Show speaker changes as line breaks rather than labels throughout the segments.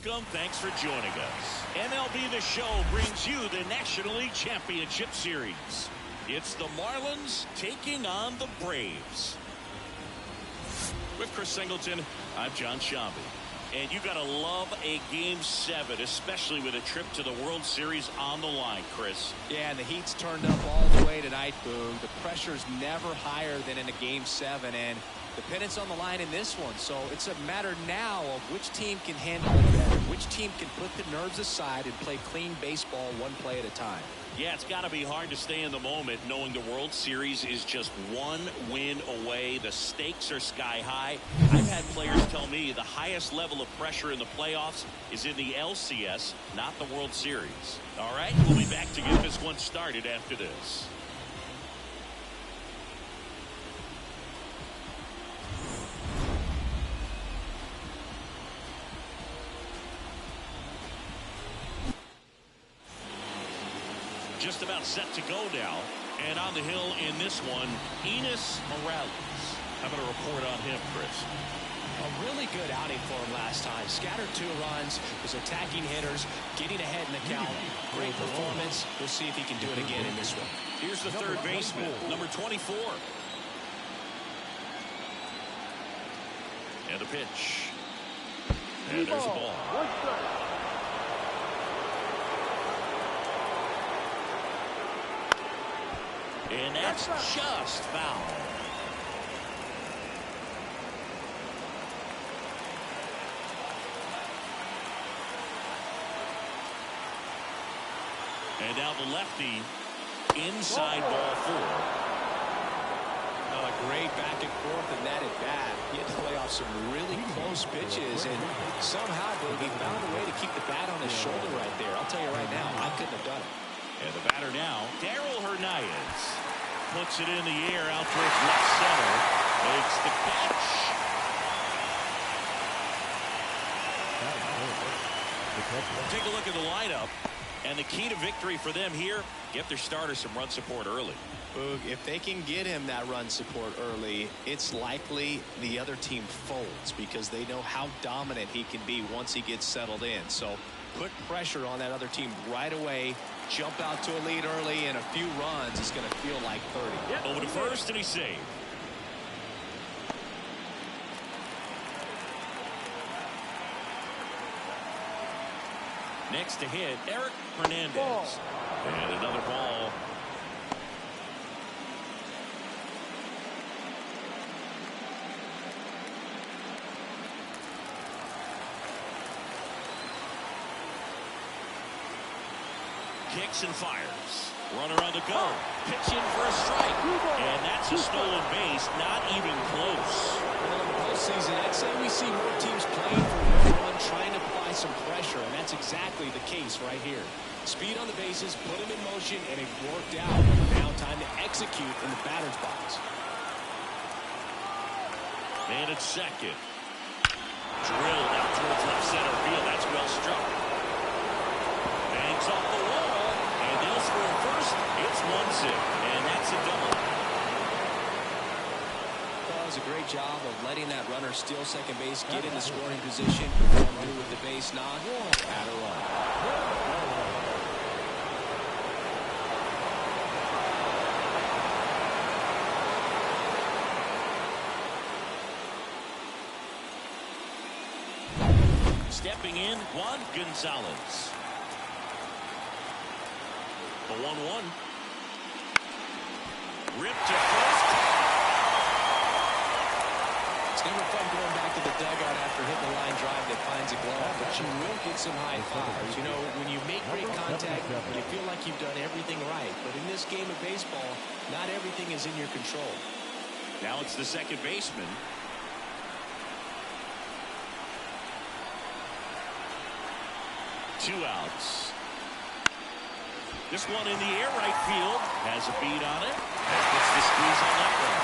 welcome. Thanks for joining us. MLB The Show brings you the National League Championship Series. It's the Marlins taking on the Braves. With Chris Singleton, I'm John Shambi. And you gotta love a Game 7, especially with a trip to the World Series on the line, Chris.
Yeah, and the heat's turned up all the way tonight, Boog. The pressure's never higher than in a Game 7, and the pennant's on the line in this one. So it's a matter now of which team can handle it better, which team can put the nerves aside and play clean baseball one play at a time.
Yeah, it's got to be hard to stay in the moment knowing the World Series is just one win away. The stakes are sky high. I've had players tell me the highest level of pressure in the playoffs is in the LCS, not the World Series. All right, we'll be back to get this one started after this. Just about set to go now, and on the hill in this one, Enos Morales. How about a report on him, Chris?
A really good outing for him last time. Scattered 2 runs, was attacking hitters, getting ahead in the count. Great performance. We'll see if he can do it again in this one.
Here's the third baseman, number 24. And a pitch. And there's a ball. And that's just foul. And now the lefty inside ball 4.
Great back and forth in that at bat. He had to play off some really close pitches, and somehow he found a way to keep the bat on his shoulder right there. I'll tell you right now, I couldn't have done it.
And the batter now, Darryl Hernandez. Puts it in the air out towards left center. Makes the catch. Take a look at the lineup. And the key to victory for them here, get their starter some run support early.
Boog, if they can get him that run support early, it's likely the other team folds because they know how dominant he can be once he gets settled in. So put pressure on that other team right away. Jump out to a lead early, and a few runs is going to feel like 30.
Over to first, and he's saved. Next to hit, Eric Hernandez. And another ball. Kicks and fires. Runner on the go. Pitch in for a strike. And that's a stolen base. Not even close.
Well, in the postseason, I'd say we see more teams playing for one, trying to apply some pressure, and that's exactly the case right here. Speed on the bases, put him in motion, and it worked out. Now time to execute in the batter's box.
And it's second. Drilled out towards left center field. That's well struck. Bangs off the wall. And they'll score first. It's 1-0. And that's a double.
That was a great job of letting that runner steal second base, get in the scoring position, perform through with the base knock, add a run.
Stepping in, Juan Gonzalez. The 1-1. Ripped to first.
It's never fun going back to the dugout after hitting the line drive that finds a glove, but you will get some high fives. You know, when you make great contact, you feel like you've done everything right. But in this game of baseball, not everything is in your control.
Now it's the second baseman. Two outs. This one in the air, right field. Has a beat on it. Gets the squeeze on that one.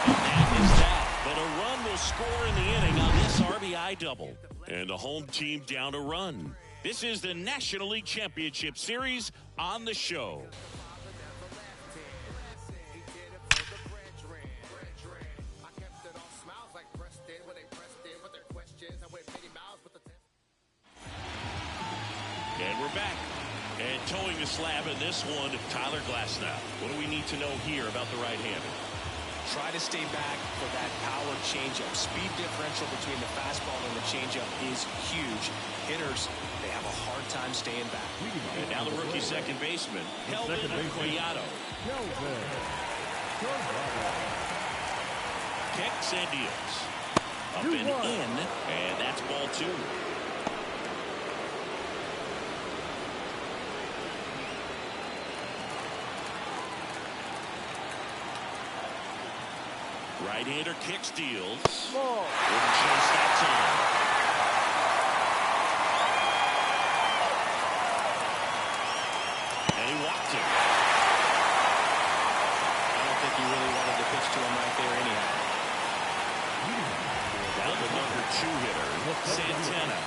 And that is that. But a run will score in the inning on this RBI double. And the home team down a run. This is the National League Championship Series on the show. And we're back. And towing the slab in this one, Tyler Glasnow. What do we need to know here about the right-hander?
Try to stay back for that power changeup. Speed differential between the fastball and the changeup is huge. Hitters, they have a hard time staying back.
And now the rookie second baseman, Kelvin Collado. Kicks and deals. Up and in, and that's ball 2. Right-hander kicks, deals. Wouldn't chase that time. And he walked him.
I don't think he really wanted to pitch to him right there anyhow.
Down the number 2 hitter, Santana.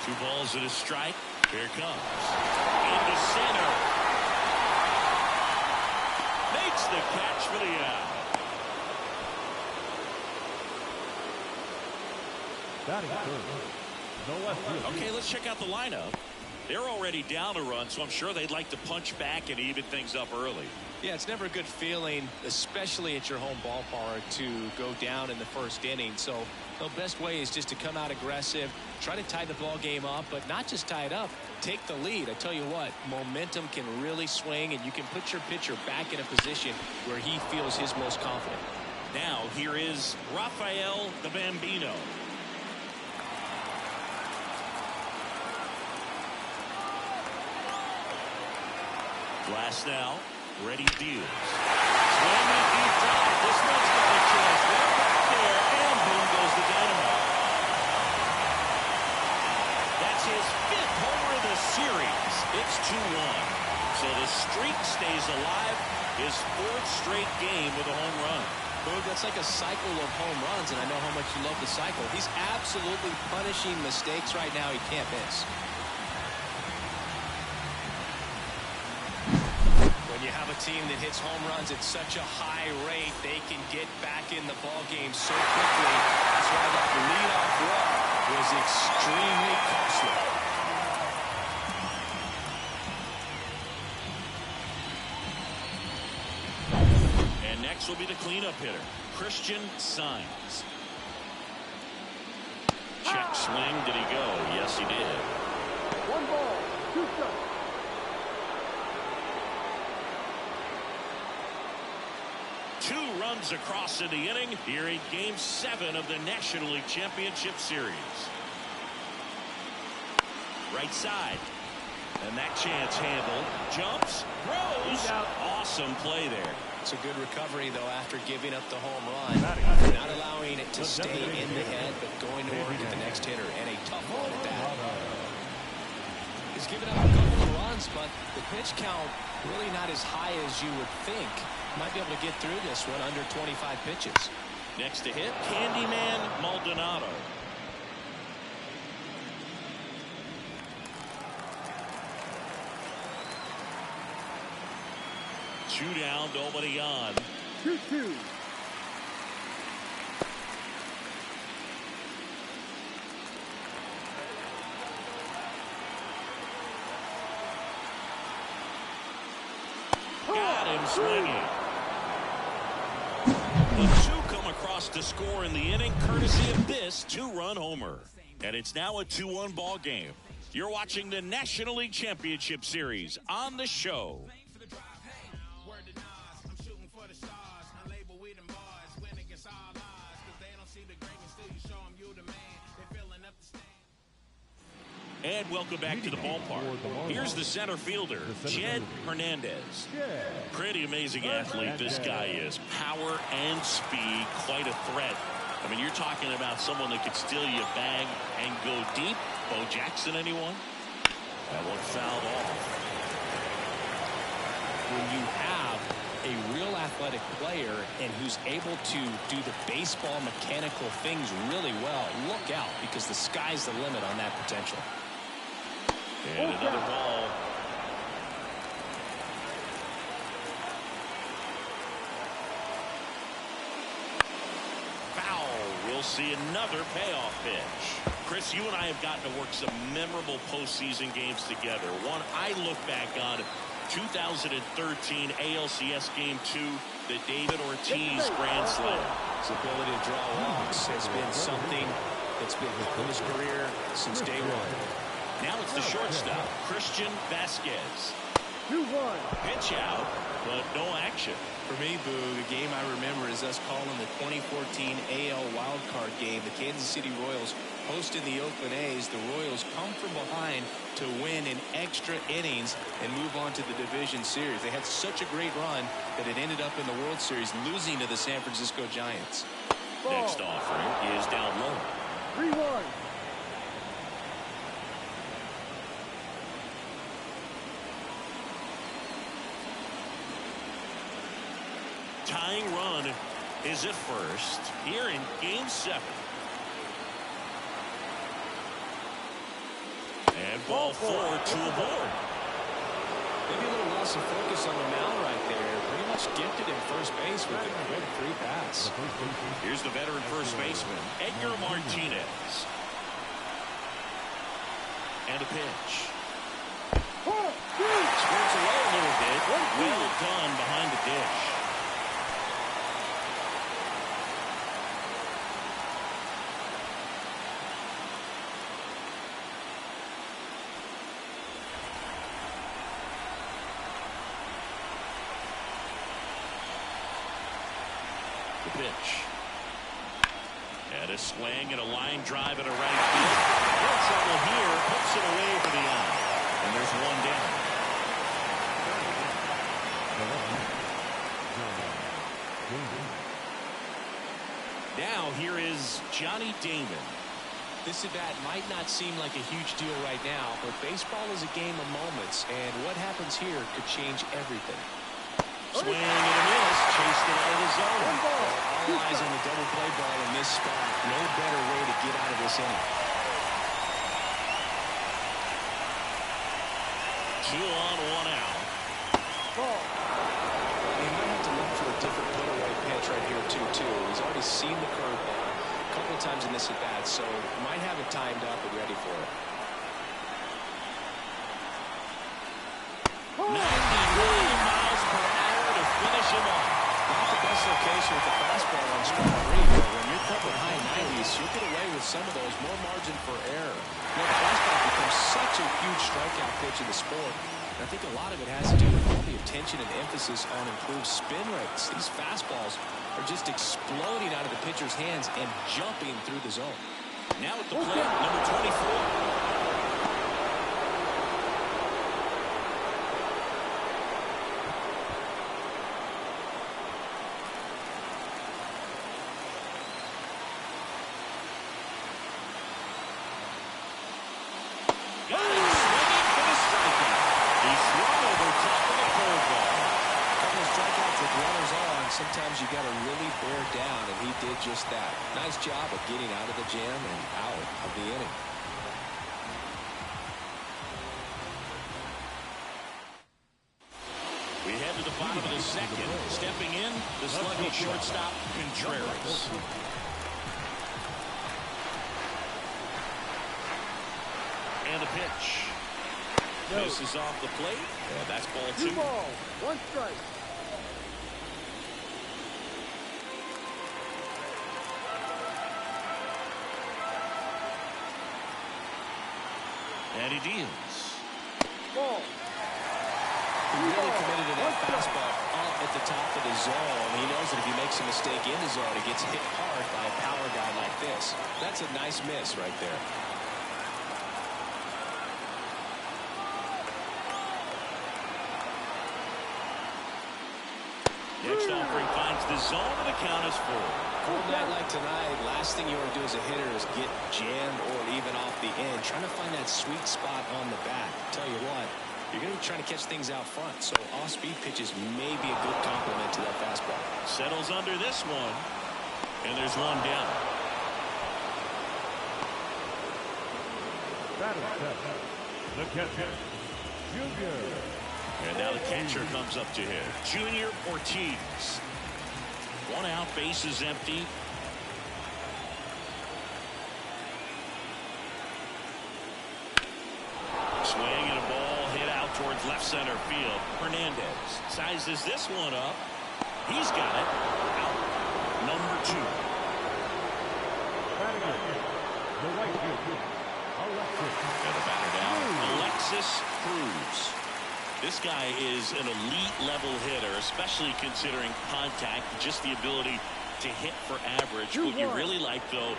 2 balls and a strike. Here it comes. Into center. Makes the catch for the out. Okay, let's check out the lineup. They're already down a run, so I'm sure they'd like to punch back and even things up early.
Yeah, it's never a good feeling, especially at your home ballpark, to go down in the first inning. So the best way is just to come out aggressive, try to tie the ball game up, but not just tie it up, take the lead. I tell you what, momentum can really swing, and you can put your pitcher back in a position where he feels his most confident.
Now here is Rafael the Bambino. Glasnow, ready, deals. Swinging deep drive. This one's got a chance. Right back there, and boom goes the dynamite. That's his 5th homer of the series. It's 2-1. So the streak stays alive. His 4th straight game with a home run.
Boog, that's like a cycle of home runs, and I know how much you love the cycle. He's absolutely punishing mistakes right now he can't miss. When you have a team that hits home runs at such a high rate, they can get back in the ball game so quickly. That's why that leadoff walk was extremely costly.
And next will be the cleanup hitter, Christian Saenz. Check swing. Did he go? Yes, he did.
1 ball, 2 strikes.
2 runs across in the inning here in Game 7 of the National League Championship Series. Right side. And that chance handled. Jumps. Throws. Awesome play there.
It's a good recovery, though, after giving up the home run. Not allowing it to stay in the head, but going to work at the next hitter. And a tough one at that. He's given up a couple of runs, but the pitch count really not as high as you would think. Might be able to get through this one under 25 pitches.
Next to hit, Candyman Maldonado. Two down, nobody on.
2-2.
Got him swinging. The 2 come across to score in the inning, courtesy of this 2-run homer. And it's now a 2-1 ball game. You're watching the National League Championship Series on the show. And welcome back to the ballpark. Here's the center fielder, Jed Hernandez. Pretty amazing athlete this guy is. Power and speed, quite a threat. I mean, you're talking about someone that could steal you a bag and go deep. Bo Jackson, anyone? That one fouled off.
When you have a real athletic player and who's able to do the baseball mechanical things really well, look out, because the sky's the limit on that potential.
And another ball. Foul. We'll see another payoff pitch. Chris, you and I have gotten to work some memorable postseason games together. One I look back on, 2013 ALCS Game 2, the David Ortiz Grand Slam.
His ability to draw walks has been something that's been part of his career since day one.
Now it's the shortstop, Christian Vasquez.
2-1.
Pitch out, but no action.
For me, Boo, the game I remember is us calling the 2014 AL wildcard game. The Kansas City Royals hosting the Oakland A's. The Royals come from behind to win in extra innings and move on to the division series. They had such a great run that it ended up in the World Series losing to the San Francisco Giants.
Next offering is down low.
3-1.
Tying run is at first here in Game 7. And ball 4 to a board.
Maybe a little loss of focus on the mound right there. Pretty much gifted him first base with a quick free pass.
Here's the veteran first baseman, Edgar Martinez. And a pitch. Squirts away a little bit. Well done behind the dish. Pitch. And a swing and a line drive at a right field. No trouble here. Puts it away for the out. And there's one down. Now here is Johnny Damon.
This at bat might not seem like a huge deal right now, but baseball is a game of moments, and what happens here could change everything.
Swing and a miss, chased it out of the zone.
All eyes on the double play ball in this spot. No better way to get out of this inning.
2 on, 1 out.
He might have to look for a different put-away pitch right here, 2-2. He's already seen the curveball a couple of times in this at bat, so might have it timed up and ready for it.
99 miles per hour to finish him off.
Not the best location with the fastball on strike 3, but when you're pumping high 90s, you'll get away with some of those, more margin for error. You know, the fastball becomes such a huge strikeout pitch in the sport. And I think a lot of it has to do with all the attention and emphasis on improved spin rates. These fastballs are just exploding out of the pitcher's hands and jumping through the zone.
Now at the plate, number 24.
Sometimes you got to really bear down, and he did just that. Nice job of getting out of the jam and out of the inning.
We head to the bottom of the second. Stepping in, the sluggy shortstop, Contreras. And a pitch. Misses off the plate, and that's ball 2.
2 balls, 1 strike.
And he deals.
Ball.
He really committed to that fastball up at the top of the zone. He knows that if he makes a mistake in the zone, he gets hit hard by a power guy like this. That's a nice miss right there.
Next offering finds the zone, and the count is 4.
Cold night like tonight, last thing you want to do as a hitter is get jammed or even off the end. Trying to find that sweet spot on the bat. Tell you what, you're going to be trying to catch things out front, so off-speed pitches may be a good complement to that fastball.
Settles under this one, and there's one down.
The catcher, Junior.
And now the catcher comes up to him, Junior Ortiz. 1 out, base is empty. Swing and a ball hit out towards left center field. Hernandez sizes this one up. He's got it. Out number 2.
The right field, Alexis.
And the batter down, Alexis Cruz. This guy is an elite level hitter, especially considering contact, just the ability to hit for average. What you really like, though,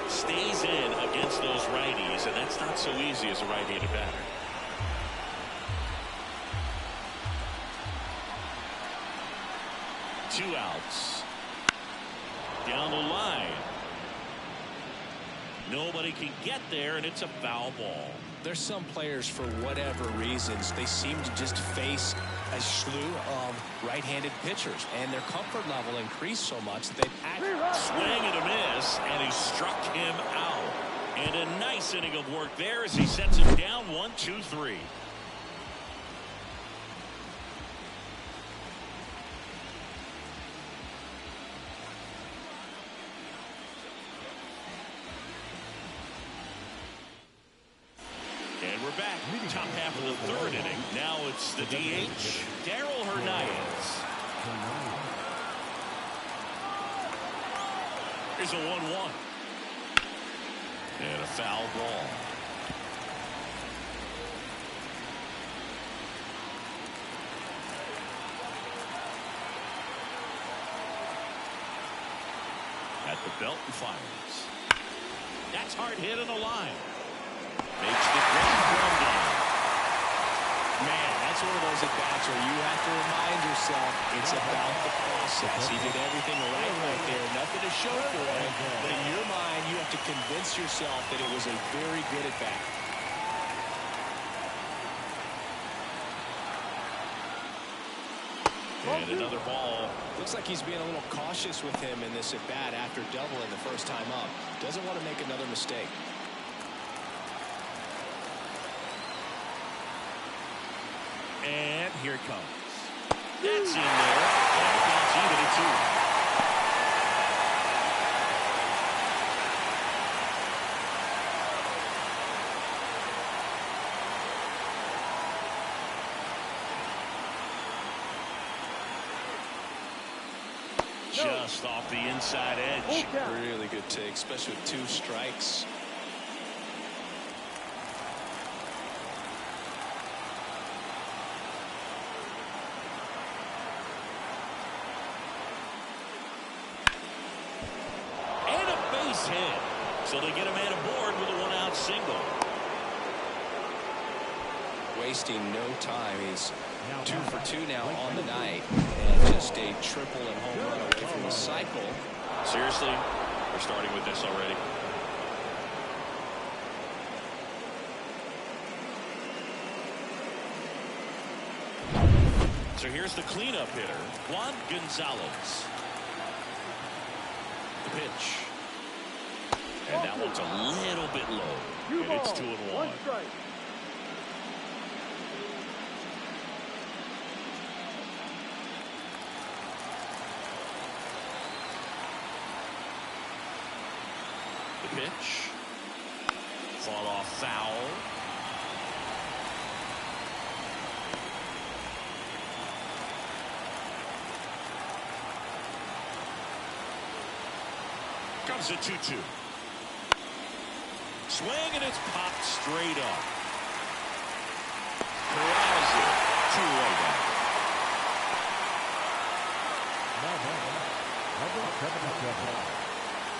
stays in against those righties, and that's not so easy as a right-handed batter. Two outs. Down the line. Nobody can get there, and it's a foul ball.
There's some players, for whatever reasons, they seem to just face a slew of right-handed pitchers, and their comfort level increased so much that they've
swing and a miss, and he struck him out. And a nice inning of work there as he sets him down 1-2-3. And we're back. Top half of the third inning. Now it's the DH, Darryl Hernandez. Here's a 1-1. And a foul ball. At the belt and fires. That's hard hit on the line. Makes the ground down.
Man, that's one of those at-bats where you have to remind yourself it's about the process. He did everything right there. Nothing to show for it. But in your mind, you have to convince yourself that it was a very good at-bat.
And another ball.
Looks like he's being a little cautious with him in this at-bat after doubling the first time up. Doesn't want to make another mistake.
And here it comes. That's in there. And it counts even at 2. Just off the inside edge.
Really good take, especially with 2 strikes.
Hit. So they get a man aboard with a 1-out single.
Wasting no time. He's 2 for 2 now on the night, and just a triple and home run away from the cycle.
Seriously, we're starting with this already. So here's the cleanup hitter, Juan Gonzalez. The pitch. And that one's a little bit low. And it's 2-1.
1 strike.
The pitch. Fought off foul. Comes a 2-2. Swing and it's popped straight up. Corrals it. 2-way down.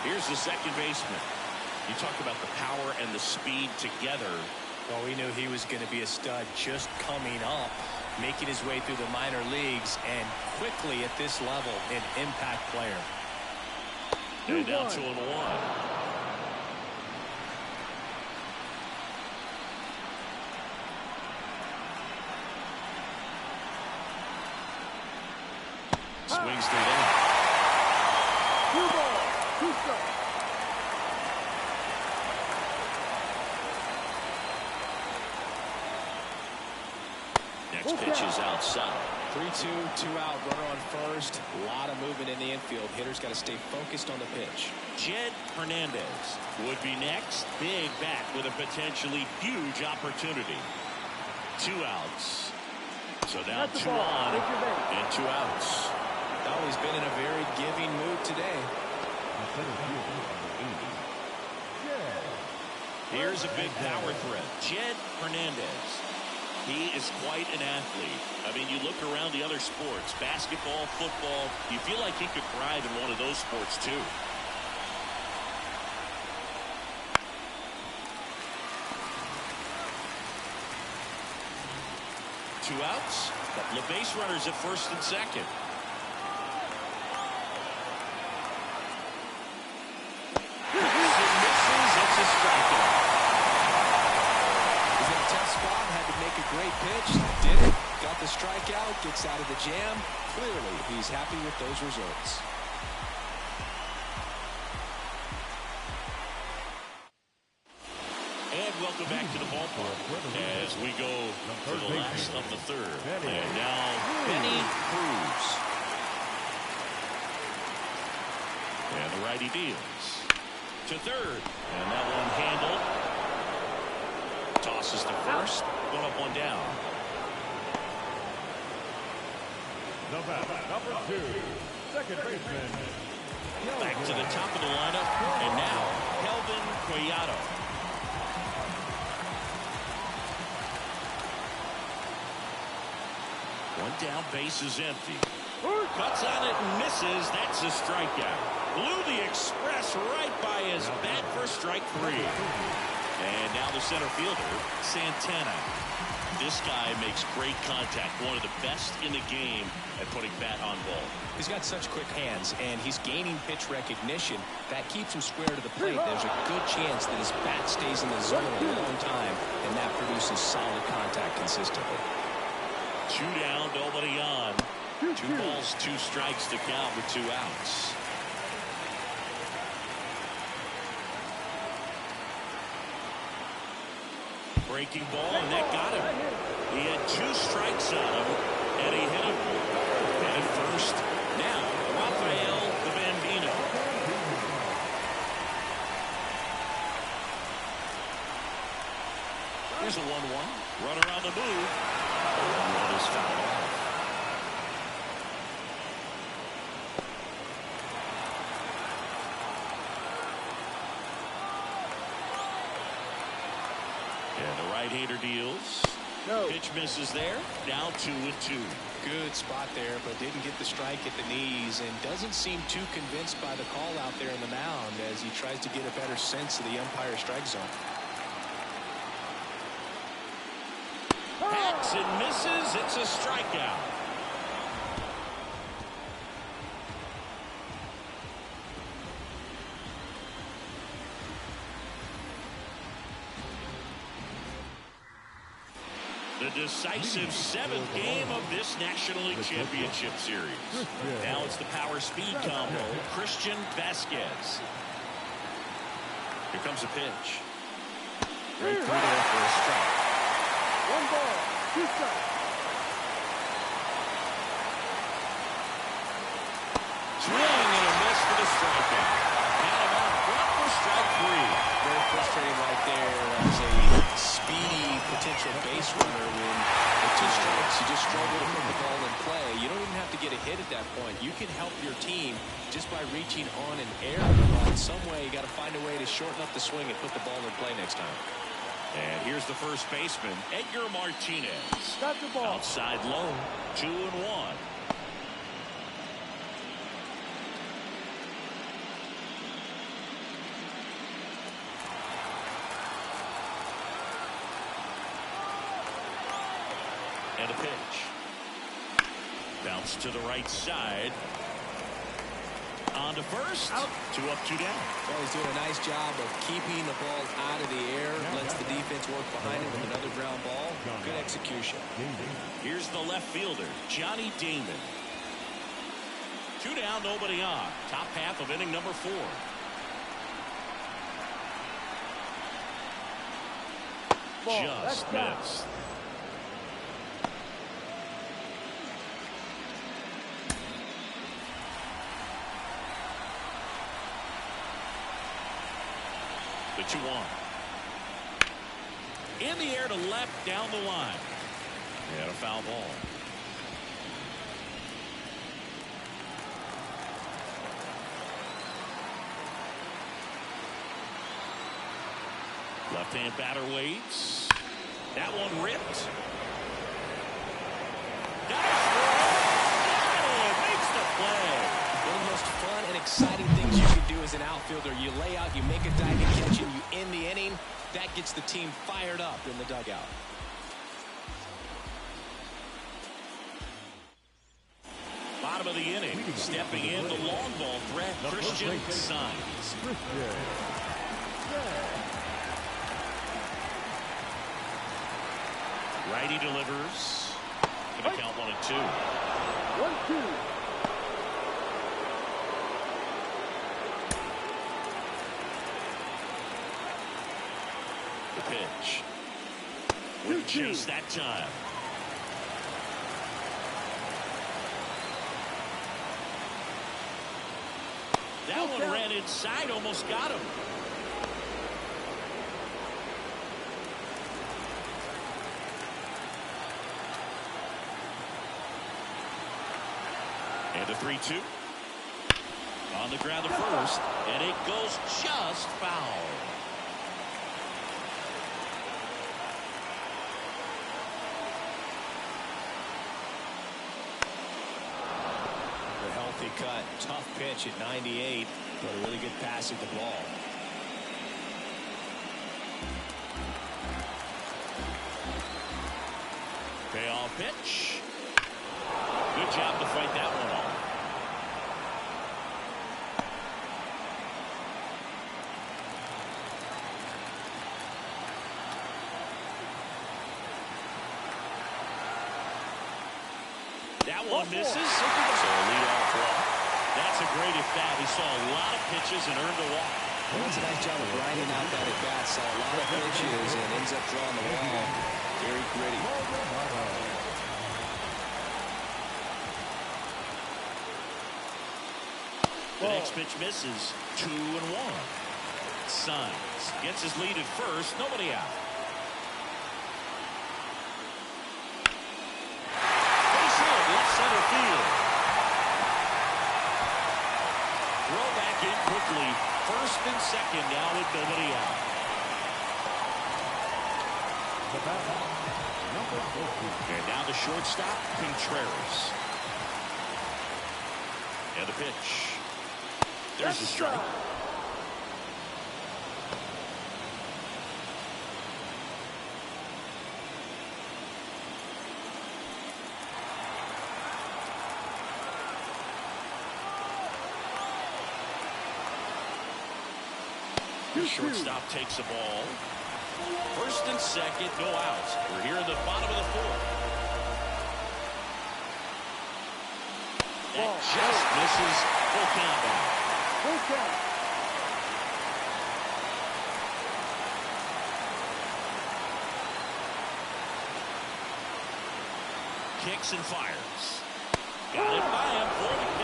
Here's the second baseman. You talk about the power and the speed together.
Well, we knew he was going to be a stud just coming up, making his way through the minor leagues, and quickly at this level, an impact player.
And now 2-1. Swings through that.
2 balls, 2 strikes.
Next pitch is outside.
3-2, 2 out, runner on first. A lot of movement in the infield. Hitter's got to stay focused on the pitch.
Jed Hernandez would be next. Big bat with a potentially huge opportunity. 2 outs. So now
That's the
2
ball.
on
Take your base.
and 2 outs.
Oh, he's been in a very giving mood today.
Here's a big power threat, Jed Hernandez. He is quite an athlete. I mean, you look around the other sports, basketball, football, you feel like he could thrive in one of those sports too. Two outs, couple of base runners at first and second. It's a strikeout.
He's in a tough spot, had to make a great pitch, did it, got the strikeout, gets out of the jam. Clearly, he's happy with those results.
And welcome back to the ballpark as we go to the last of the third. And now Benny Cruz. And the righty deals to third. And that one handled. Tosses to first. One up, one down.
The batter, number 2, second baseman.
Back to the top of the lineup. And now Kelvin Cuellado. One down, base is empty. Cuts on it and misses. That's a strikeout. Blew the express right by his bat for strike 3. And now the center fielder, Santana. This guy makes great contact. One of the best in the game at putting bat on ball.
He's got such quick hands, and he's gaining pitch recognition. That keeps him square to the plate. There's a good chance that his bat stays in the zone a long time, and that produces solid contact consistently.
2 down, nobody on. 2 balls, 2 strikes to count with 2 outs. Breaking ball, and that got him. He had 2 strikes on him, and he hit him. And at first, now Rafael the Bambino. Here's a 1-1. Runner on the move. One is fouled off. And the right-hander deals.
No.
Pitch misses there. Now 2-2.
Good spot there, but didn't get the strike at the knees, and doesn't seem too convinced by the call out there in the mound as he tries to get a better sense of the umpire strike zone.
Hacks and misses. It's a strikeout. The decisive 7th game of this National League Championship Series. Now it's the power speed combo, Christian Vasquez. Here comes a pitch. Right through there for a strike.
1 ball, 2 strikes.
Swing and a miss for the strikeout. Got him out front for strike 3.
Very frustrating right there as a speedy potential base runner. When with 2 strikes, you just struggle to put the ball in play. You don't even have to get a hit at that point. You can help your team just by reaching on an error. But in some way, you got to find a way to shorten up the swing and put the ball in play next time.
And here's the first baseman, Edgar Martinez.
Got the ball.
Outside low, 2-1. And a pitch. Bounce to the right side. On to first. Out. 2 up, 2 down.
Well, he's doing a nice job of keeping the ball out of the air. Lets the defense work behind him with another ground ball. Good execution.
Here's the left fielder, Johnny Damon. 2 down, nobody on. Top half of inning number 4.
Ball.
Just missed. The 2-1. In the air to left, down the line. And a foul ball. Left-hand batter waits. That one ripped. Got it. Oh, makes the play.
One of the most fun and exciting things you can do as an outfielder. You lay out, you make a diving catch, and you end the inning. That gets the team fired up in the dugout.
Bottom of the inning. Stepping in the long ball threat, Christian Signs. Righty delivers. Gonna count 1-2.
1-2.
The pitch. Wouldn't chase that time. That one ran inside, almost got him. And a 3-2. On the ground to first, and it goes just foul.
The healthy cut, tough pitch at 98, but a really good pass at the ball.
Payoff pitch. Good job to fight that one off. That one misses. So a leadoff walk. That's a great at bat. He saw a lot of pitches and earned a walk.
Well, that's a nice job of grinding out that at bat. Saw a lot of pitches and ends up drawing the wall. Very gritty.
The next pitch misses. 2-1. Signs gets his lead at first. Nobody out. Base hit, left center field. Throw back in quickly. First and second now with nobody out. And now the shortstop, Contreras. And the pitch. There's a strike. The shortstop takes the ball. First and second, no outs. We're here in the bottom of the fourth. That just misses. Full count now.
Full count.
Kicks and fires. Got it by him for the K.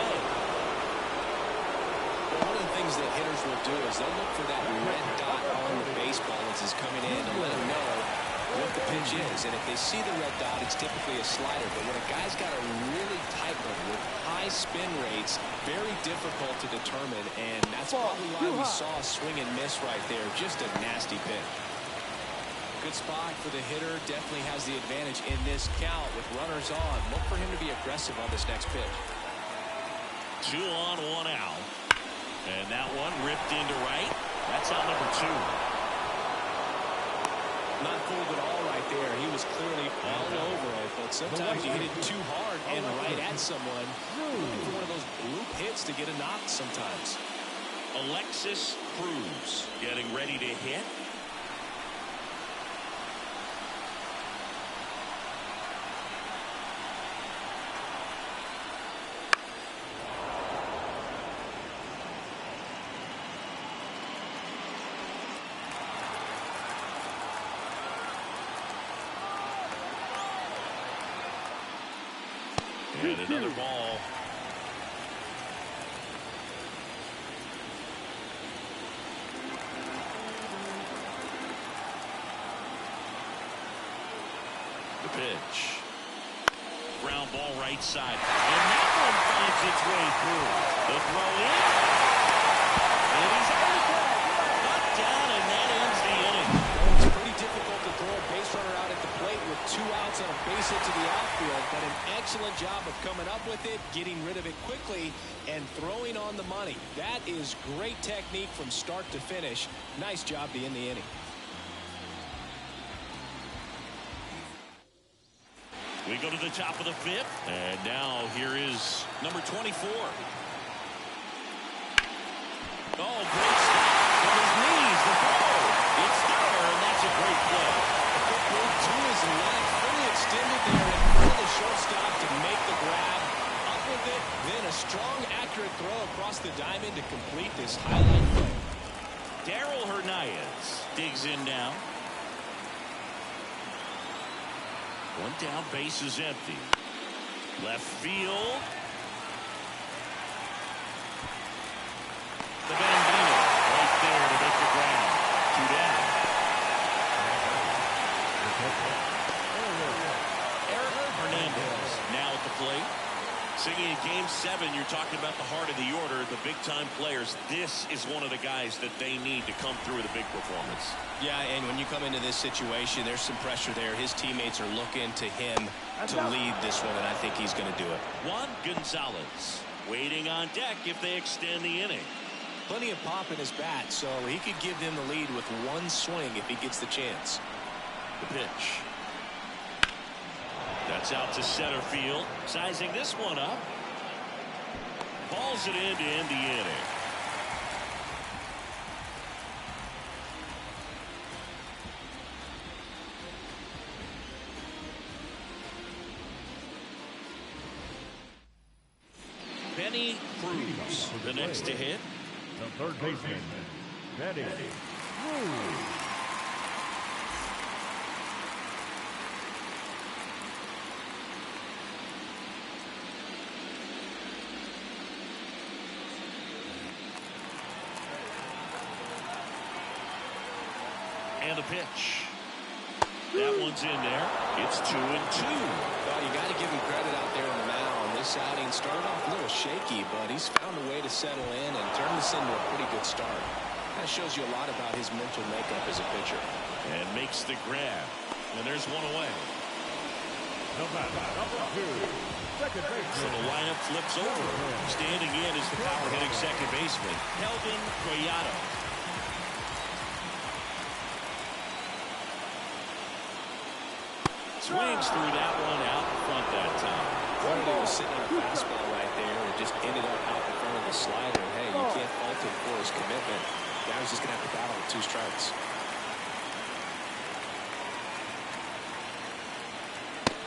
Well, one of the things that hitters will do is they'll look for that red dot on the baseball as it's coming in to let them know what the pitch is. And if they see the red dot, it's typically a slider. But when a guy's got a really tight one with high spin rates, very difficult to determine. And that's probably why we saw a swing and miss right there. Just a nasty pitch. Good spot for the hitter. Definitely has the advantage in this count with runners on. Look for him to be aggressive on this next pitch.
2 on, 1 out. And that one ripped into right. That's out number 2.
Not fooled at all right there. He was clearly all over it, but sometimes you hit it too hard and right at someone. Looking for one of those loop hits to get a knock sometimes.
Alexis Cruz getting ready to hit. And another ball. The pitch. ground ball right side. And that one finds its way through. The throw in. And he's got down, and that ends the inning.
It's pretty difficult to throw a base runner out at the plate with 2 outs and a base hit to the outfield, but an excellent job of coming up with it, getting rid of it quickly, and throwing on the money. That is great technique from start to finish. Nice job to end the inning.
We go to the top of the 5th, and now here is number 24. Oh, great stop from his knees. The throw. It's there, and that's a great play.
A quick move to his left, fully extended there in front of the shortstop to make the grab. Up with it, then a strong, accurate throw across the diamond to complete this highlight play.
Darryl Hernandez digs in now. One down, base is empty. Left field. The Bambino right there to make the grab. 2 down. Eric Hernandez now at the plate. Singing in Game 7, you're talking about the heart of the order, the big-time players. This is one of the guys that they need to come through with a big performance.
Yeah, and when you come into this situation, there's some pressure there. His teammates are looking to him to lead this one, and I think he's going to do it.
Juan Gonzalez waiting on deck if they extend the inning.
Plenty of pop in his bat, so he could give them the lead with 1 swing if he gets the chance.
The pitch. That's out to center field. Sizing this one up. Balls it in to end the inning. Benny Cruz, the next to hit.
The third baseman, Benny Cruz.
And the pitch. That one's in there. It's 2-2.
Well, you got to give him credit out there on the mound. This outing started off a little shaky, but he's found a way to settle in and turn this into a pretty good start. That shows you a lot about his mental makeup as a pitcher.
And makes the grab. And there's one away.
Number 2, second baseman.
So the lineup flips over. Standing in is the power-hitting second baseman, Kelvin Collado. Swings through that one out in front that time.
He was sitting on a fastball right there and just ended up out in front of the slider. Hey, you can't fault him for his commitment. Now he's just going to have to battle with 2 strikes.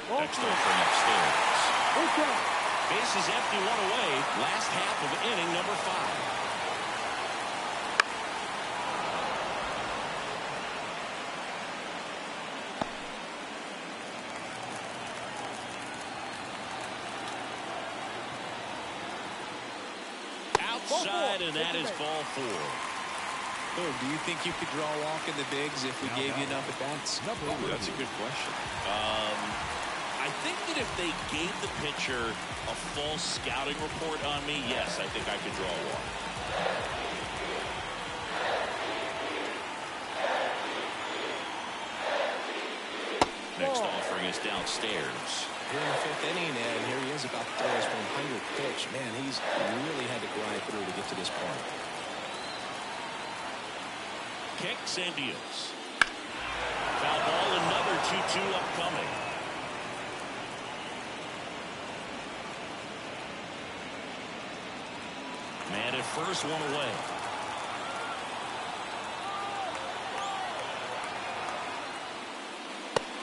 Next offering upstairs. Base is empty, 1 away. Last half of inning number 5. Outside, and that is ball 4.
Oh, do you think you could draw a walk in the bigs if we gave you enough at bats?
Ooh, that's a good question. I think that if they gave the pitcher a false scouting report on me, yes, I think I could draw a walk. Next offering is downstairs.
We're in the 5th inning, and here he is about to throw his 100th pitch. Man, he's really had to grind through to get to this point.
Kicks and deals. Foul ball, another 2-2 upcoming. Man at first, 1 away.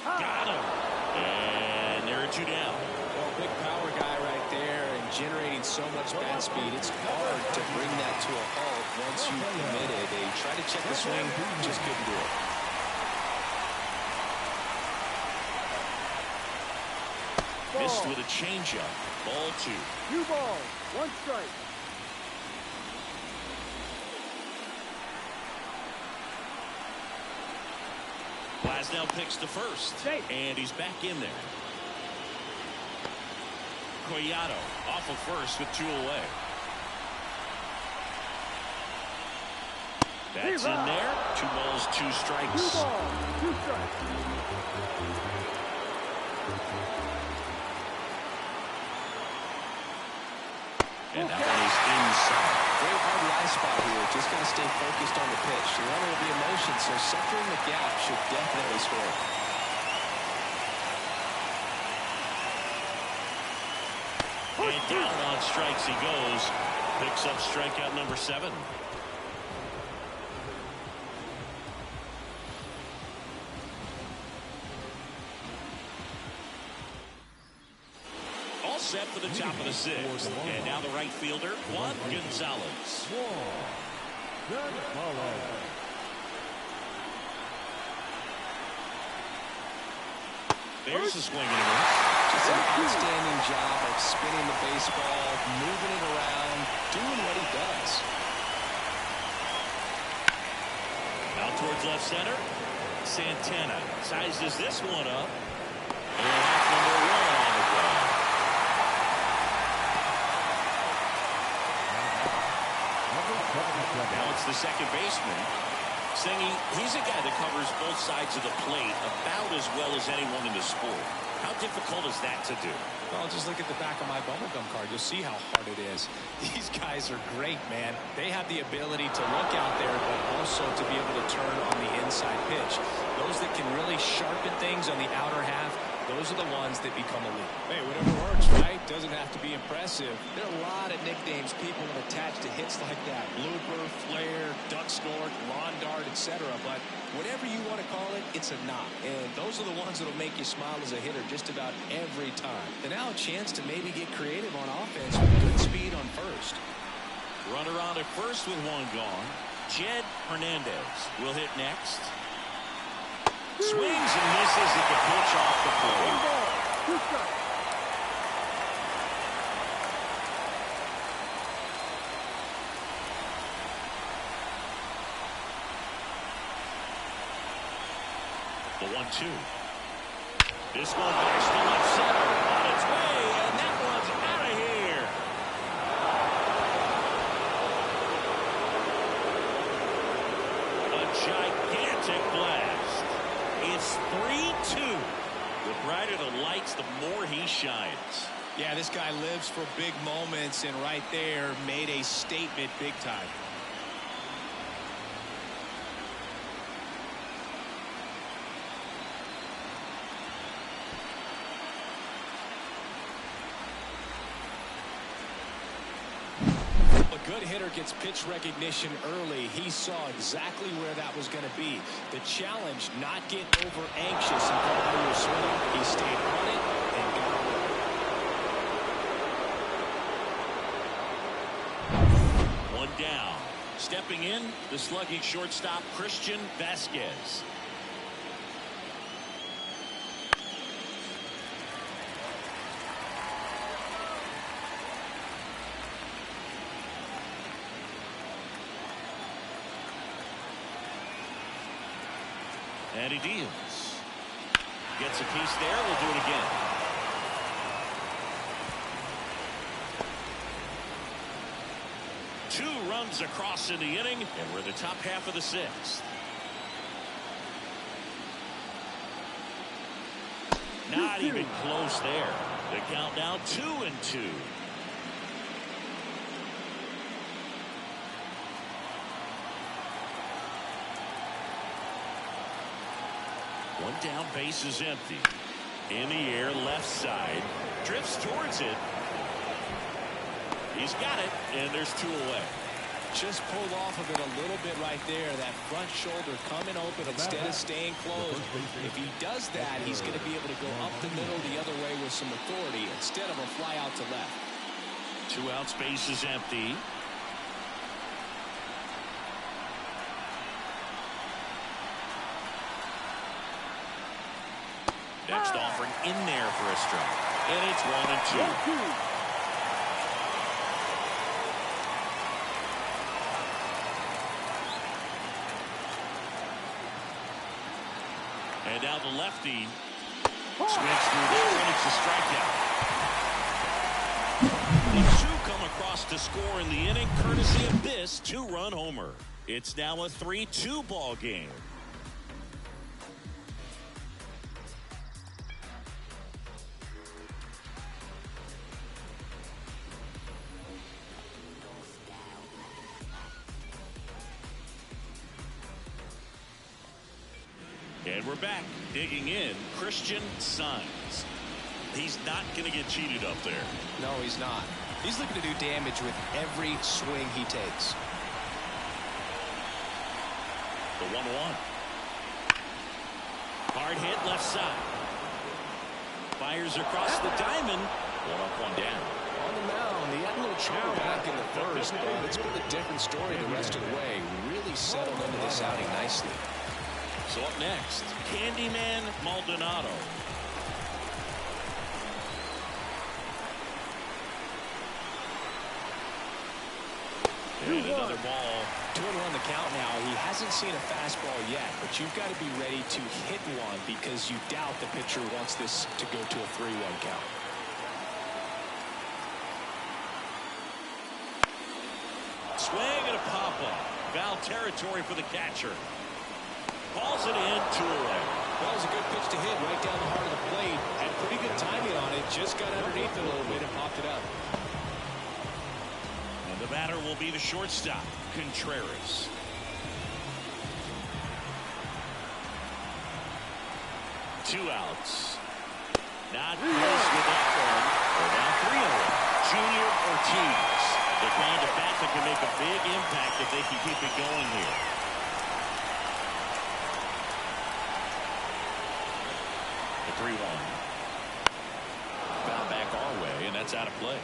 Got him. And there are 2 down.
Well, big power guy right there and generating so much bat speed. It's hard to bring that to a halt once you commit it. They tried to check the swing, just couldn't do it.
Missed with a changeup. Ball 2.
2 balls, 1 strike.
Glasnow picks to first, and he's back in there. off of first with 2 away. That's in there. 2 balls, 2 strikes.
2 balls, 2 strikes.
And that one is inside.
Very hard eye spot here. Just got to stay focused on the pitch. The runner will be in motion, so centering the gap should definitely score.
And down on strikes he goes. Picks up strikeout number 7. All set for the top of the 6th. And now the right fielder, Juan Gonzalez. There's a swing and a miss.
Just an outstanding job of spinning the baseball, moving it around, doing what he does.
Out towards left center. Santana sizes this one up. And that's number 1 on the ground. Now it's the second baseman. Singy, he's a guy that covers both sides of the plate about as well as anyone in the sport. How difficult is that to do?
Well, just look at the back of my bubblegum card. You'll see how hard it is. These guys are great, man. They have the ability to look out there, but also to be able to turn on the inside pitch. Those that can really sharpen things on the outer half, those are the ones that become elite. Hey, whatever works, right? Doesn't have to be impressive. There are a lot of nicknames people have attached to hits like that. Looper, flare, duck snort, lawn dart, etc. But whatever you want to call it, it's a knock. And those are the ones that'll make you smile as a hitter just about every time. And now a chance to maybe get creative on offense with good speed on first.
Runner on at first with 1 gone. Jed Hernandez will hit next. Swings and misses at the pitch off the plate.
1 ball, 2 strikes.
The 1-2. This one bashed to left center on its way, and that one's out of here. A gigantic blast. It's 3-2. The brighter the lights, the more he shines.
Yeah, this guy lives for big moments, and right there made a statement big time. A good hitter gets pitch recognition early. He saw exactly where that was going to be. The challenge, not get over anxious and go out of your swing. He stayed on it and got away.
1 down. Stepping in, the slugging shortstop, Christian Vasquez. And he deals. Gets a piece there. We'll do it again. Two runs across in the inning, and we're in the top half of the 6th. Not even close there. The count now 2-2. One down, base is empty. In the air, left side. Drifts towards it. He's got it, and there's 2 away.
Just pulled off of it a little bit right there. That front shoulder coming open instead of staying closed. If he does that, he's going to be able to go up the middle the other way with some authority instead of a fly out to left.
2 outs, base is empty. Next offering in there for a strike. And it's 1-2. And now the lefty swings through that one. It's a strikeout. The two come across to score in the inning courtesy of this two-run homer. It's now a 3-2 ball game. And we're back. Digging in, Christian Signs. He's not going to get cheated up there.
No, he's not. He's looking to do damage with every swing he takes.
The 1-1. Hard hit left side. Fires across the diamond. One up, one down.
On the mound, he had a little trouble back in the first, but it's been a different story the rest of the way. Really settled into this outing nicely.
So up next, Candyman Maldonado. And another ball.
2-1 the count now. He hasn't seen a fastball yet, but you've got to be ready to hit one because you doubt the pitcher wants this to go to a 3-1 count.
Swing and a pop-up. Foul territory for the catcher. Calls it in, 2 away.
That was a good pitch to hit right down the heart of the plate. Had pretty good timing on it. Just got underneath it a little bit and popped it up.
And the batter will be the shortstop, Contreras. Two outs. Not close with that one. We're now 3-0. Junior Ortiz. The kind of bat that can make a big impact if they can keep it going here. The 3-1. Foul back our way, and that's out of play.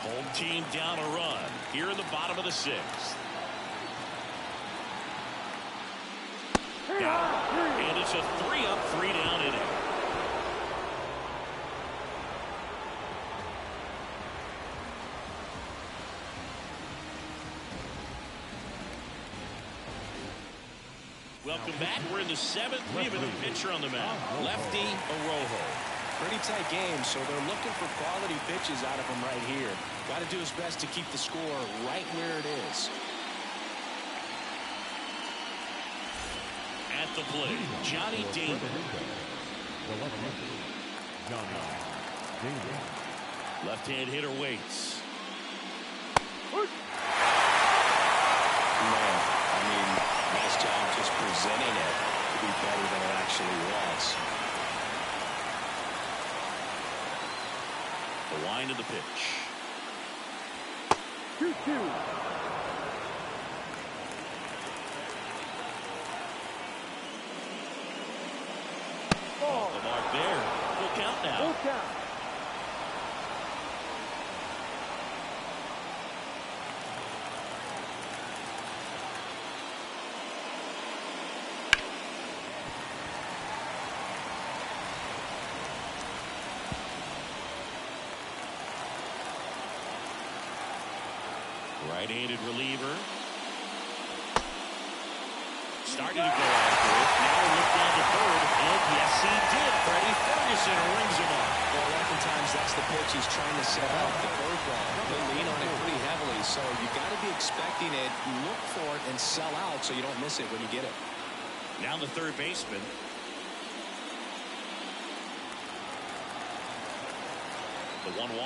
Home team down a run here in the bottom of the 6th. Got it. And it's a 3-up, 3-down inning. Welcome back. We're in the 7th. We have a new pitcher on the mound. Lefty Rojo.
Pretty tight game, so they're looking for quality pitches out of him right here. Got to do his best to keep the score right where it is.
At the plate, Johnny Damon. Left-hand hitter waits.
Man, I mean, nice job just presenting it to be better than it actually was.
The line of the pitch.
2-2.
Off the mark there. Full count now.
Full count.
Right-handed reliever. Starting to go after it. Now look down to third. And yes, he did. Freddie Ferguson rings him up.
Well, oftentimes that's the pitch he's trying to set up, the curveball. He'll lean on it pretty heavily, so you got to be expecting it, look for it, and sell out so you don't miss it when you get it.
Now the third baseman. The 1-1.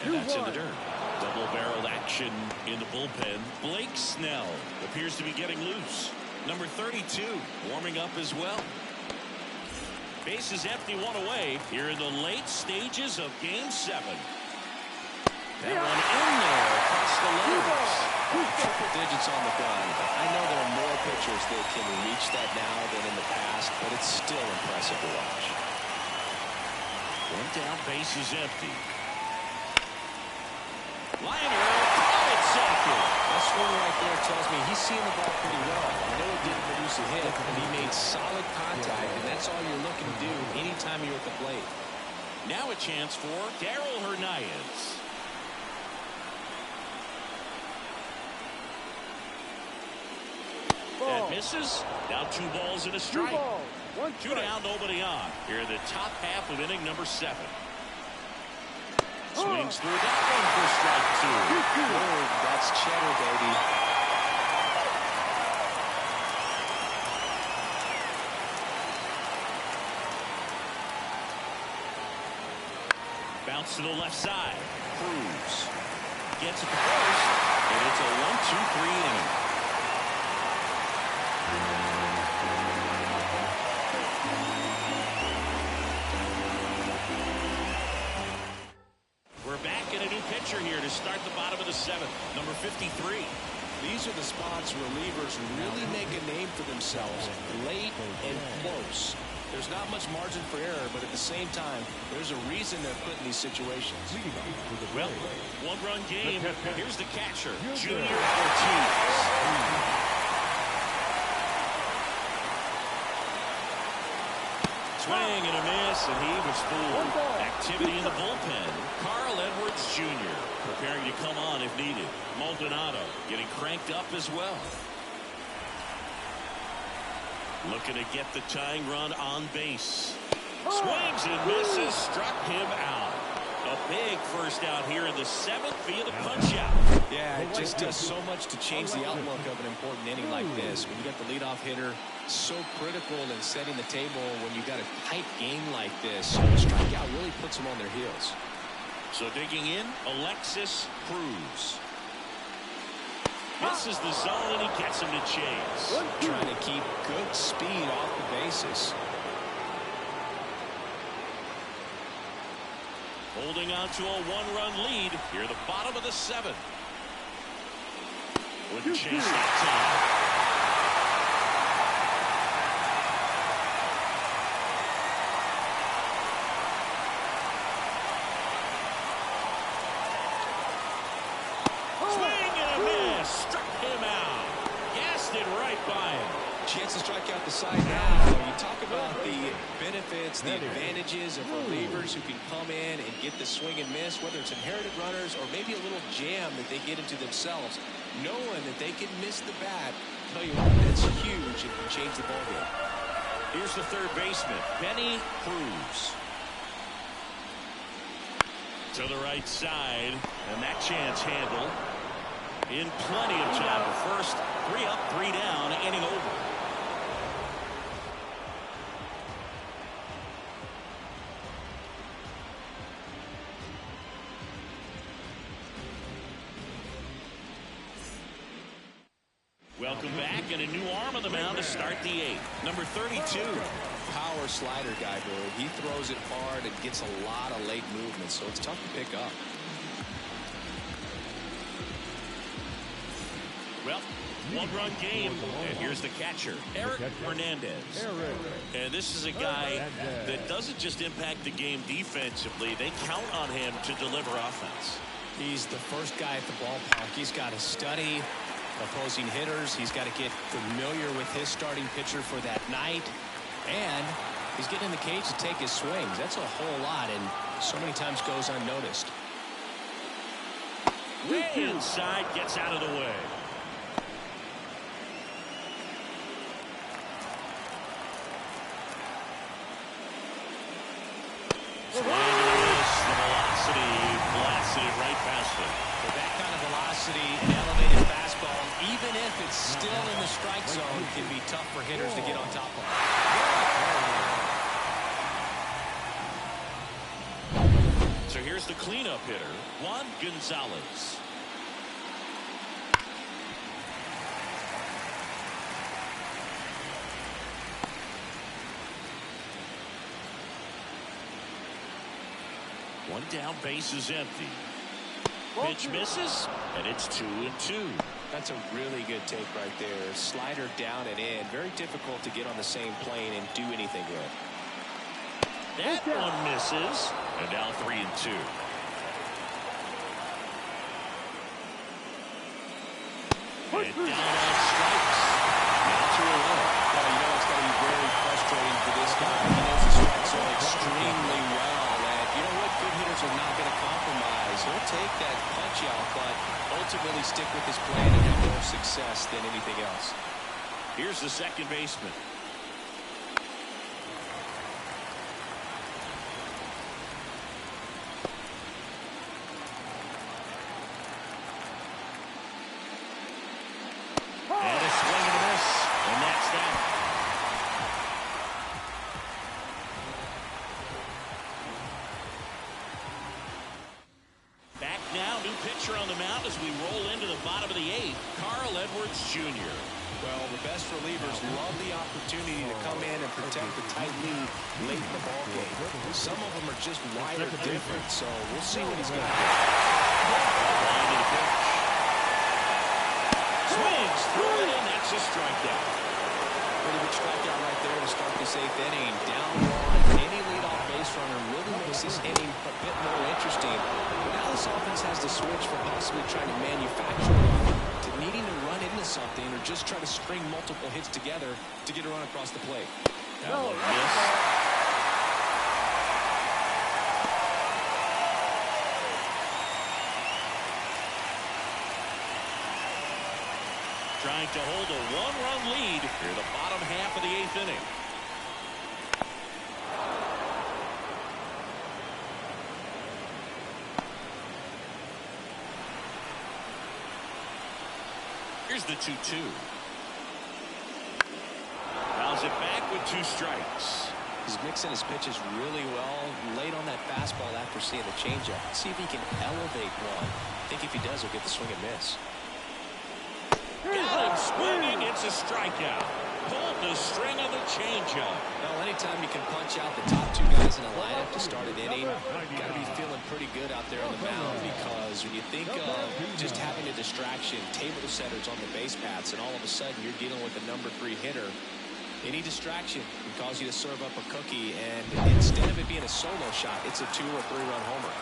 And that's in the dirt. Double-barreled action in the bullpen. Blake Snell appears to be getting loose. Number 32 warming up as well. Base is empty, 1 away here in the late stages of Game 7. That one in there across the legs.
Triple digits on the gun. I know there are more pitchers that can reach that now than in the past, but it's still impressive to watch.
One down, base is empty. Liner caught it second.
That swing right there tells me he's seeing the ball pretty well. I know it didn't produce a hit, but he made solid contact, and that's all you're looking to do anytime you're at the plate.
Now a chance for Darryl Hernandez. That misses. Now 2 balls and a strike. Two down, nobody on. Here in the top half of inning number 7. Swings through that one for strike 2.
Oh, that's cheddar, baby.
Bounce to the left side. Cruz gets it to first, and it's a 1-2-3 inning. We're back in a new pitcher here to start the bottom of the 7th, number 53.
These are the spots relievers really make a name for themselves, late and close. There's not much margin for error, but at the same time, there's a reason they're put in these situations.
Well, one-run game. Here's the catcher, Junior Ortiz. Swing and a miss, and he was fooled. Activity in the bullpen. Carl Edwards Jr. preparing to come on if needed. Maldonado getting cranked up as well. Looking to get the tying run on base. Swings and misses, struck him out. A big first out here in the 7th via the punch out.
Yeah, it just does so much to change the outlook of an important inning like this. When you got the leadoff hitter, so critical in setting the table when you got a tight game like this. So the strikeout really puts them on their heels.
So digging in, Alexis Cruz. Misses the zone, and he gets him to chase.
Trying to keep good speed off the bases.
Holding on to a 1-run lead here at the bottom of the 7th. Wouldn't chase that time. Swing and a miss. Struck him out. Gassed it right by him.
Chance to strike out the side now. You talk about the benefits, the advantages of relievers who can come in and get the swing and miss, whether it's inherited runners or maybe a little jam that they get into themselves, knowing that they can miss the bat. Tell you what, that's huge and can change the ballgame.
Here's the third baseman, Benny Cruz. To the right side, and that chance handled in plenty of time for first. 3 up, 3 down, inning over. Welcome back, and a new arm on the mound to start the 8th. Number 32.
Power slider guy, Billy. He throws it hard and gets a lot of late movement, so it's tough to pick up.
Well, 1-run game, and here's the catcher, Eric Hernandez. And this is a guy that doesn't just impact the game defensively. They count on him to deliver offense.
He's the first guy at the ballpark. He's got to study opposing hitters. He's got to get familiar with his starting pitcher for that night. And he's getting in the cage to take his swings. That's a whole lot, and so many times goes unnoticed.
Way inside, gets out of the way. Swing and a miss. The velocity blasted it right past him.
With that kind of velocity, an elevated fastball, even if it's still in the strike zone, can be tough for hitters to get on top of.
So here's the cleanup hitter, Juan Gonzalez. One down, base is empty. Pitch misses, and it's 2-2.
That's a really good take right there. Slider down and in. Very difficult to get on the same plane and do anything with.
That one misses, and now 3-2. And down on strikes. Now 2-1.
Well, you know it's going to be very frustrating for this guy. He knows the strike zone extremely well. And you know what? Good hitters are not going to compromise. He'll take that punch out, but ultimately stick with his plan and have more success than anything else.
Here's the second baseman. Jr.
Well, the best relievers love the opportunity to come in and protect the tight lead late in the ball game. Some of them are just wired different, so we'll see what he's got.
Swings through it, and that's a strikeout.
Pretty good strikeout right there to start this 8th inning. Down one, any leadoff base runner really makes this inning a bit more interesting. But now this offense has to switch from possibly trying to manufacture a run to needing to run into something or just try to string multiple hits together to get a run across the plate.
That one missed. Trying to hold a one-run lead here the bottom half of the 8th inning. Here's the 2-2. Fouls it back with 2 strikes.
He's mixing his pitches really well. Late on that fastball after seeing the changeup. See if he can elevate one. I think if he does, he'll get the swing and miss.
Got him swinging. It's a strikeout. Pulled the string of the changeup.
Well, anytime you can punch out the top 2 guys in a lineup to start an inning, got to be feeling pretty good out there on the mound, because when you think of just having a distraction, table setters on the base paths, and all of a sudden you're dealing with a number 3 hitter, any distraction can cause you to serve up a cookie, and instead of it being a solo shot, it's a 2 or 3 run homer.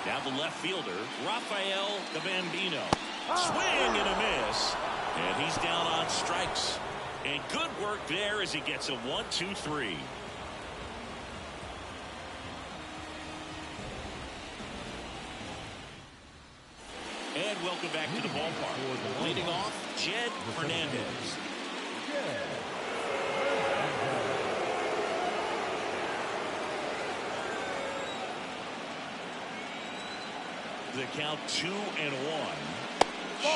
Now the left fielder, Rafael the Bambino. Swing and a miss. And he's down on strikes. And good work there as he gets a 1-2-3. And welcome back to the ballpark. Leading off, Jed Hernandez. The count 2-1.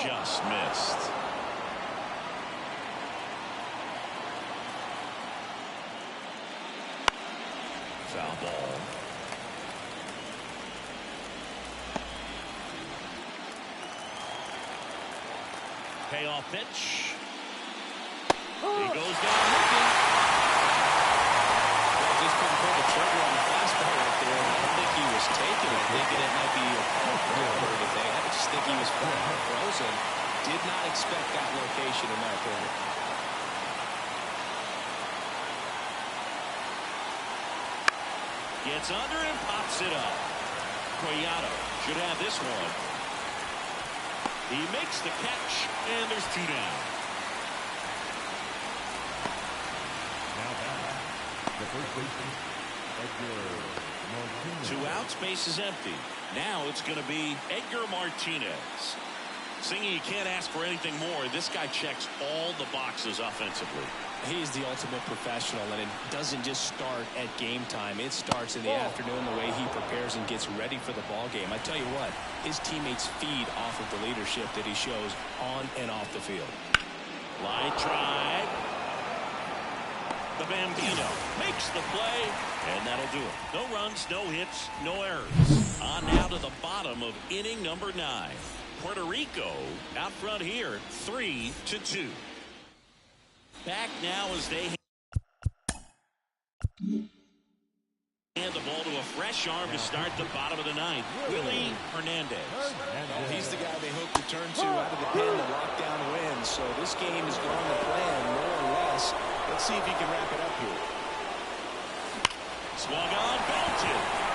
Just missed. Foul ball. Payoff pitch. He goes down looking.
Well, just couldn't pull the trigger on the fastball right there. I don't think he was taking it, thinking it might be a ball or anything. I just think he was frozen. Did not expect that location, in my opinion.
Gets under and pops it up. Collado should have this one. He makes the catch, and there's 2 down.
Now back, the first baseman, Edgar Martinez.
2 outs, base is empty. Now it's going to be Edgar Martinez. Singing, you can't ask for anything more. This guy checks all the boxes offensively.
He's the ultimate professional, and it doesn't just start at game time. It starts in the afternoon, the way he prepares and gets ready for the ball game. I tell you what, his teammates feed off of the leadership that he shows on and off the field.
Line drive. The Bambino makes the play, and that'll do it. No runs, no hits, no errors. On now to the bottom of inning number 9. Puerto Rico out front here, 3-2. Back now as they hand the ball to a fresh arm to start the bottom of the 9th. Willie Hernandez.
Well, he's the guy they hope to turn to out of the pen to lock down wins. So this game is going to plan, more or less. Let's see if he can wrap it up here.
Swung on, belted.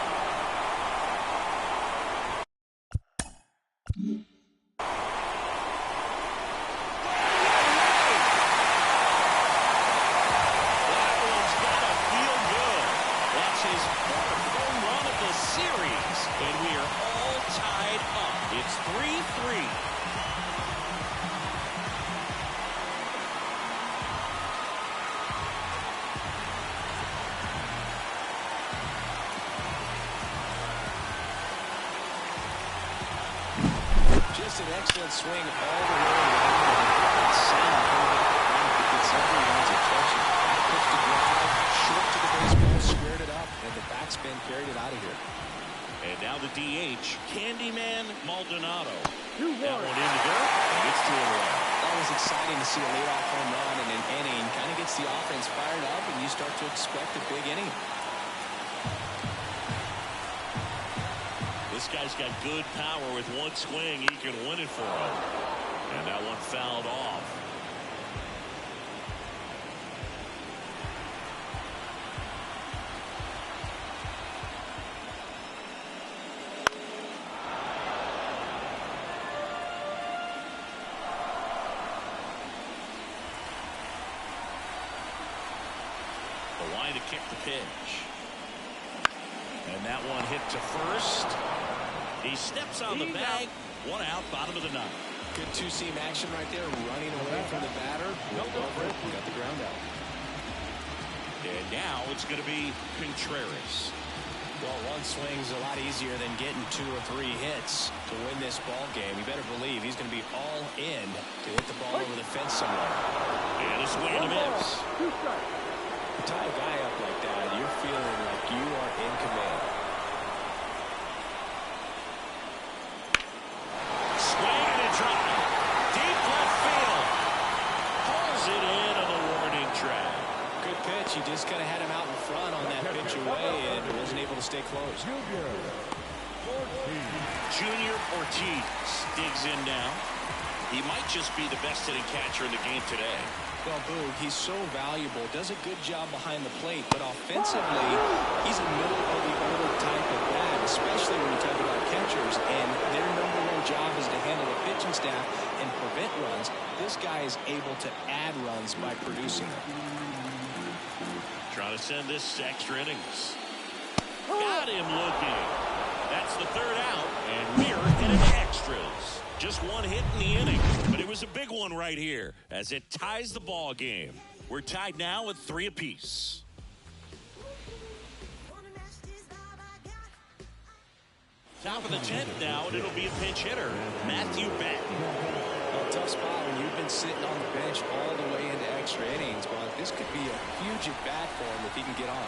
Just an excellent swing all the way around. Same coming up the plate that gets everyone's attention. Pitch to ground, short to the baseball, squared it up, and the backspin carried it out of here.
And now the DH, Candyman Maldonado.
Two
That
more.
one in the dirt, and it's 2-1.
That was exciting see a leadoff home run in an inning, kind of gets the offense fired up, and you start to expect a big inning.
This guy's got good power. With one swing, he can win it for him. And that one fouled off. The line to kick the pitch. And that one hit to first. He steps on the bag. One out, bottom of the ninth.
Good two-seam action right there, running away from the batter. Rolled over it, got the ground out.
And now it's going to be Contreras.
Well, one swing's a lot easier than getting 2 or 3 hits to win this ball game. You better believe he's going to be all in to hit the ball over the fence somewhere.
And a swing and a miss.
Tie a guy up like that, you're feeling like you are in command.
Swing and a drive. Deep left field. Pulls it in on the warning track.
Good pitch. He just kind of had him out in front on that pitch away and wasn't able to stay close.
Junior Ortiz digs in now. He might just be the best hitting catcher in the game today.
Well, Boog, he's so valuable, does a good job behind the plate, but offensively, he's a middle-of-the-order type of bat, especially when you talk about catchers, and their #1 job is to handle the pitching staff and prevent runs. This guy is able to add runs by producing them.
Trying to send this to extra innings. Got him looking. That's the third out, and we're headed to extras. Just one hit in the inning, but it was a big one right here as it ties the ball game. We're tied now at 3 apiece. Top of the 10th now, and it'll be a pinch hitter, Matthew Batten.
Well, tough spot when you've been sitting on the bench all the way into extra innings, but this could be a huge at-bat for him if he can get on.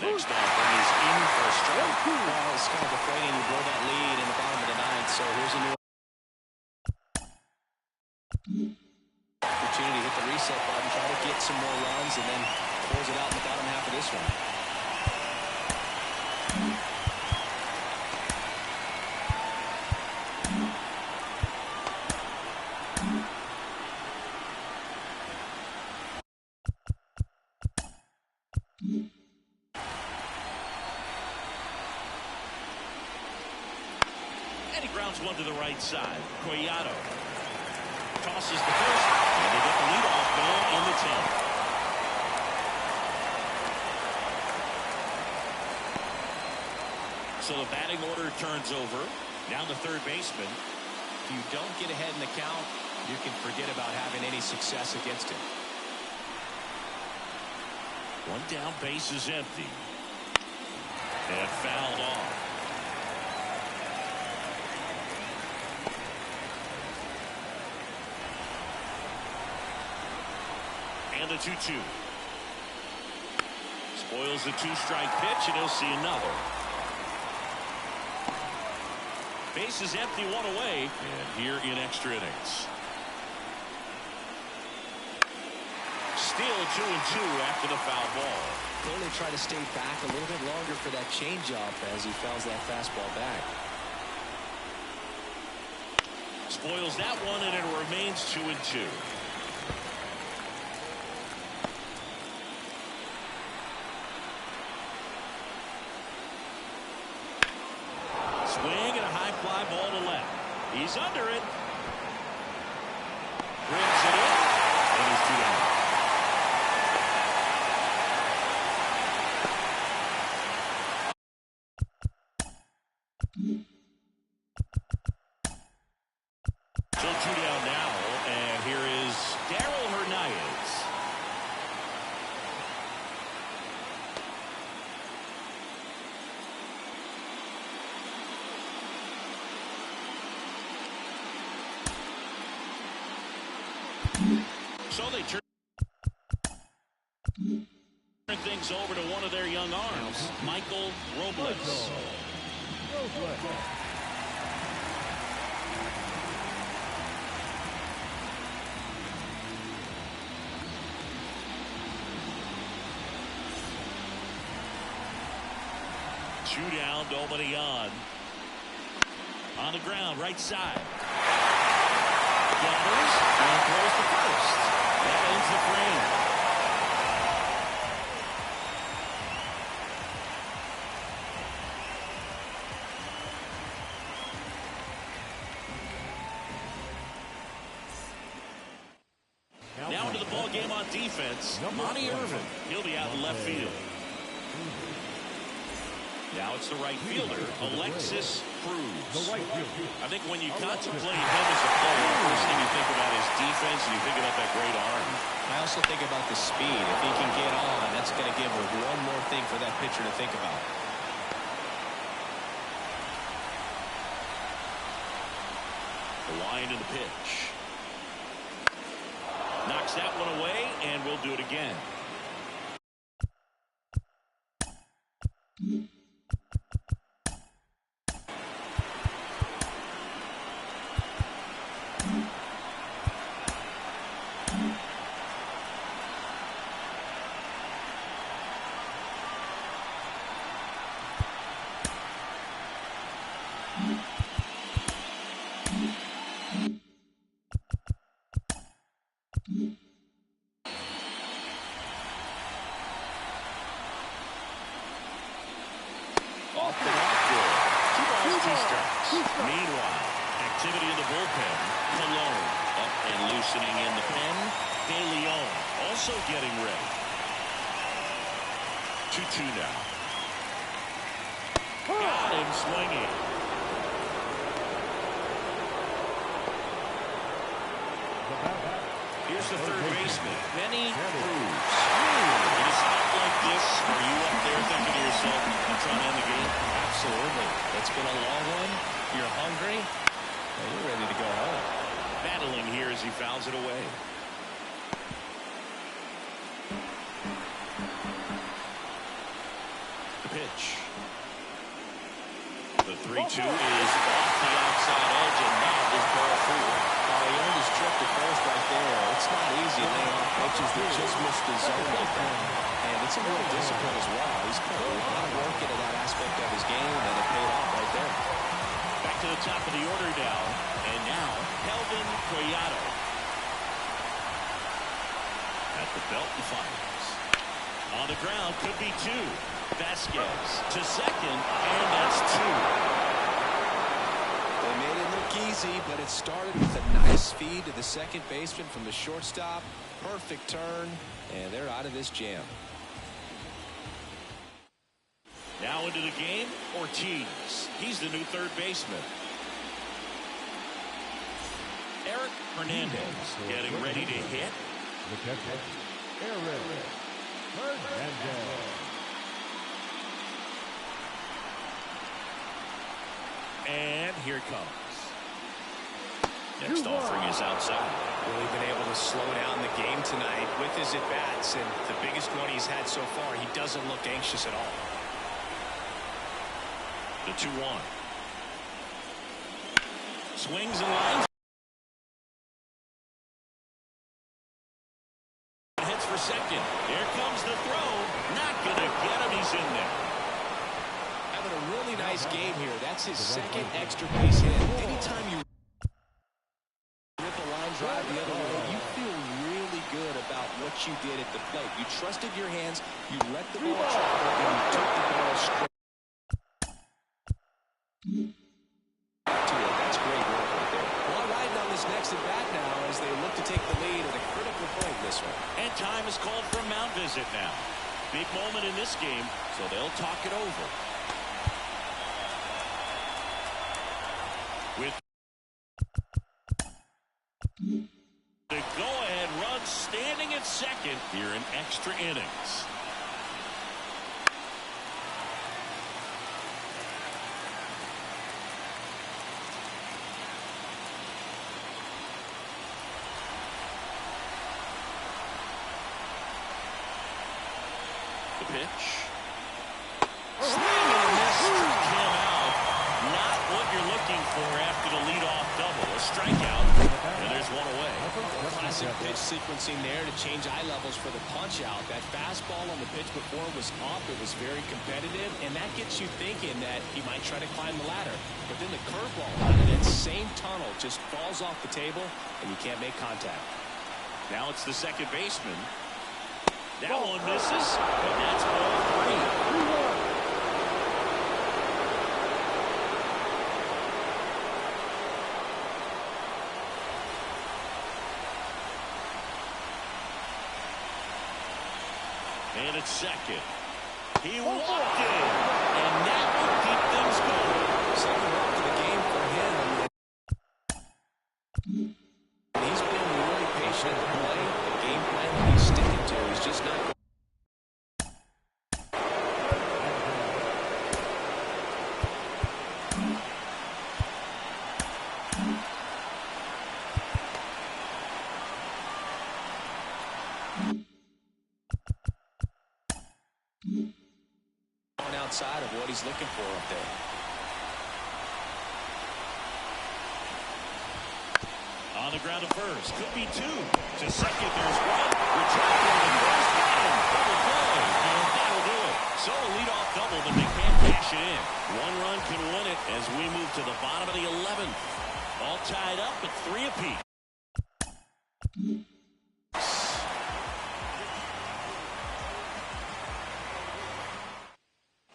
Next off, and he's in for a strike.
Well, it's kind of deflating. You blow that lead in the bottom of the 9th, so here's a new opportunity to hit the reset button, try to get some more runs, and then close it out in the bottom half of this one.
One to the right side. Collado tosses the first, and they get the leadoff man in the 10th. So the batting order turns over. Now the third baseman.
If you don't get ahead in the count, you can forget about having any success against him.
One down, base is empty. And fouled off. And the 2-2. Spoils the 2-strike pitch, and he'll see another. Base is empty, one away, and here in extra innings. Still 2-2 after the foul ball.
Clearly try to stay back a little bit longer for that changeup as he fouls that fastball back.
Spoils that one, and it remains 2-2. Swing and a high fly ball to left. He's under it. Brings it in. And he's 2 down. So 2 down now. And here is Darryl Hernandez. So they turn things over to one of their young arms, Michael Robles. Two down, nobody on. On the ground, right side. Gathers and throws to first. That ends the frame. Now into the ball game on defense. Monty Irvin. He'll be out in left field. Now it's the right fielder, Alexis Cruz. I think when you contemplate him as a player, first thing you think about is defense, and you think about that great arm.
I also think about the speed. If he can get on, that's going to give him one more thing for that pitcher to think about.
The wind and the pitch. Knocks that one away, and we'll do it again. Meanwhile, activity in the bullpen. Cologne up and loosening in the pen. De Leon also getting ready. 2-2 now. Got him swinging. Here's the third baseman, Benny Cruz. In a spot like this, are you up there thinking to yourself, I'm trying to end the game?
Absolutely. It's been a long one. You're hungry. Well, you're ready to go home.
Battling here as he fouls it away. The pitch. The 3-2 is off the outside edge, and that is ball four.
He earned his trip to first right there. It's not easy laying off pitches that just missed the zone like that. And it's a little discipline as well. He's put a lot of work into that aspect of his game, and it paid off right there.
Back to the top of the order now. And now, Kelvin Collado. At the belt and fires. On the ground, could be two. Vasquez to second, and that's two.
They made it look easy, but it started with a nice feed to the second baseman from the shortstop. Perfect turn, and they're out of this jam.
Now into the game, Ortiz. He's the new third baseman. Eric Hernandez getting ready to hit. And here it comes. Next offering is outside.
Really been able to slow down the game tonight with his at-bats, and the biggest one he's had so far, he doesn't look anxious at all.
The 2-1. Swings and lines. Hits for second. Here comes the throw. Not going to get him. He's in there.
Having a really nice game here. That's his second extra base hit. Anytime you rip a line drive the other way, you feel really good about what you did at the plate. You trusted your hands, you let the ball travel, and you took the ball straight to it. That's great work right there. Well, riding on this next at bat now as they look to take the lead at a critical point in this one.
And time is called for a mound visit now. Big moment in this game, so they'll talk it over. With the go-ahead run standing at second here in extra innings. The pitch. Swing and a miss struck him out. Not what you're looking for after the leadoff double. A strikeout, and there's one away.
Classic pitch sequencing there to change eye levels for the punch out. That fastball on the pitch before was up. It was very competitive, and that gets you thinking that he might try to climb the ladder. But then the curveball out of that same tunnel just falls off the table, and you can't make contact.
Now it's the second baseman. That one misses, and that's ball 3. And it's second. He walked in, and that will keep things going.
Second walk of the game for him. He's been really patient at play. The game plan that he's sticking to is just not. Outside of what he's looking for up there.
On the ground to first. Could be 2. To second, there's 1. Retired to first line. Double play. And that'll do it. So a leadoff double, but they can't cash it in. 1 run can win it as we move to the bottom of the 11th. All tied up at 3 apiece.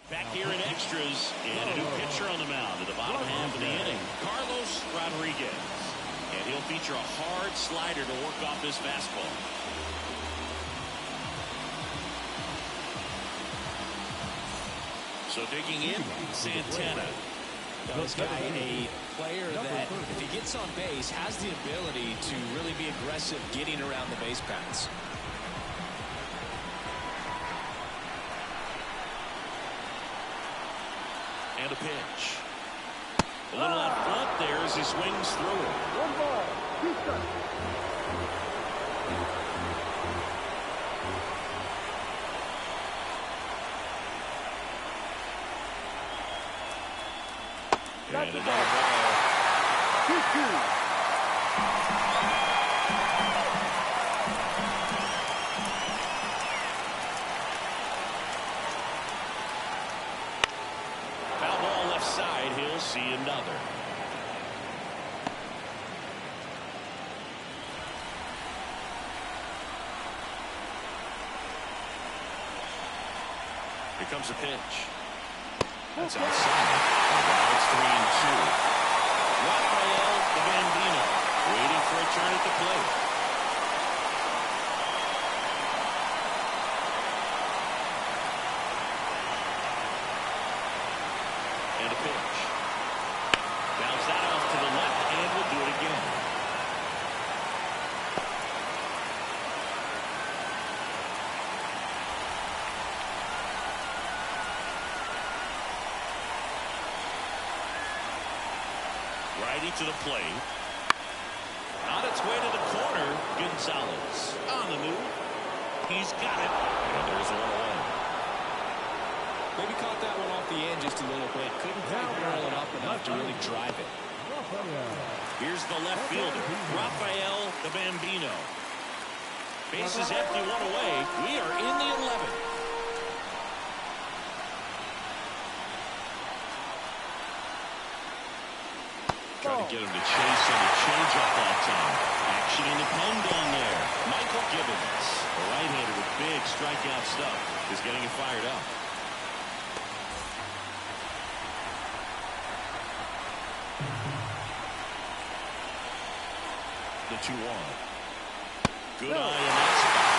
Back here in extras, and a new pitcher on the mound at the bottom half of the inning, Carlos Rodriguez. And he'll feature a hard slider to work off his fastball. So digging in, Santana.
Now, this guy, a player that, if he gets on base, has the ability to really be aggressive getting around the base paths.
And a pitch. A little out front there as he swings through it.
1 ball, 2 strikes.
And another ball.
2-2.
He'll see another. Here comes a pitch. That's outside. Now it's 3-2. Rafael the Bambino waiting for a turn at the plate. And a pitch. Bounce that off to the left, and we'll do it again. Righty to the plate. On its way to the corner, Gonzalez on the move. He's got it, and there's 1 away.
Maybe caught that one off the end just a little bit. Couldn't quite barrel it up enough to really drive it.
Here's the left fielder, Rafael the Bambino. Base is empty, 1 away. We are in the 11th. Trying to get him to chase on the changeup that time. Action in the pen down there. Michael Gibbons, a right-hander with big strikeout stuff, is getting it fired up. The 2-1. Good eye in that spot.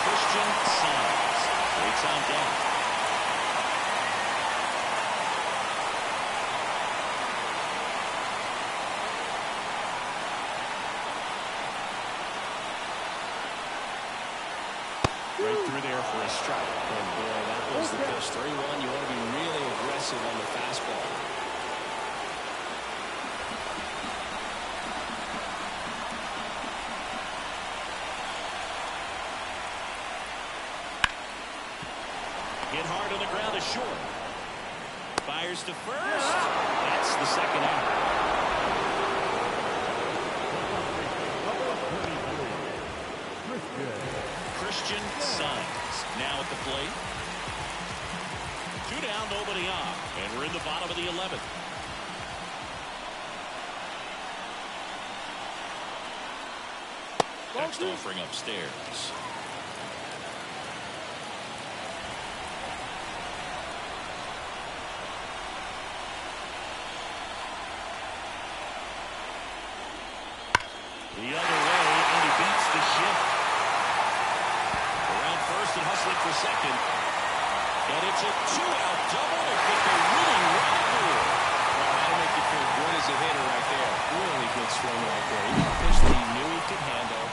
Christian Saenz waits on deck. Right through there for a strike.
And boy, that was the pitch. 3-1. You want to be really aggressive on the fastball.
Hit hard on the ground is short. Fires to first. That's the second out. Christian Sons now at the plate. 2 down, nobody on. And we're in the bottom of the 11th. Next offering upstairs. The other way, and he beats the shift. Around first and hustling for second. And it's a 2-out double to get the winning run through.
Well, that'll make you feel good as a hitter right there. Really good swing right there. He pitched that he knew he could handle,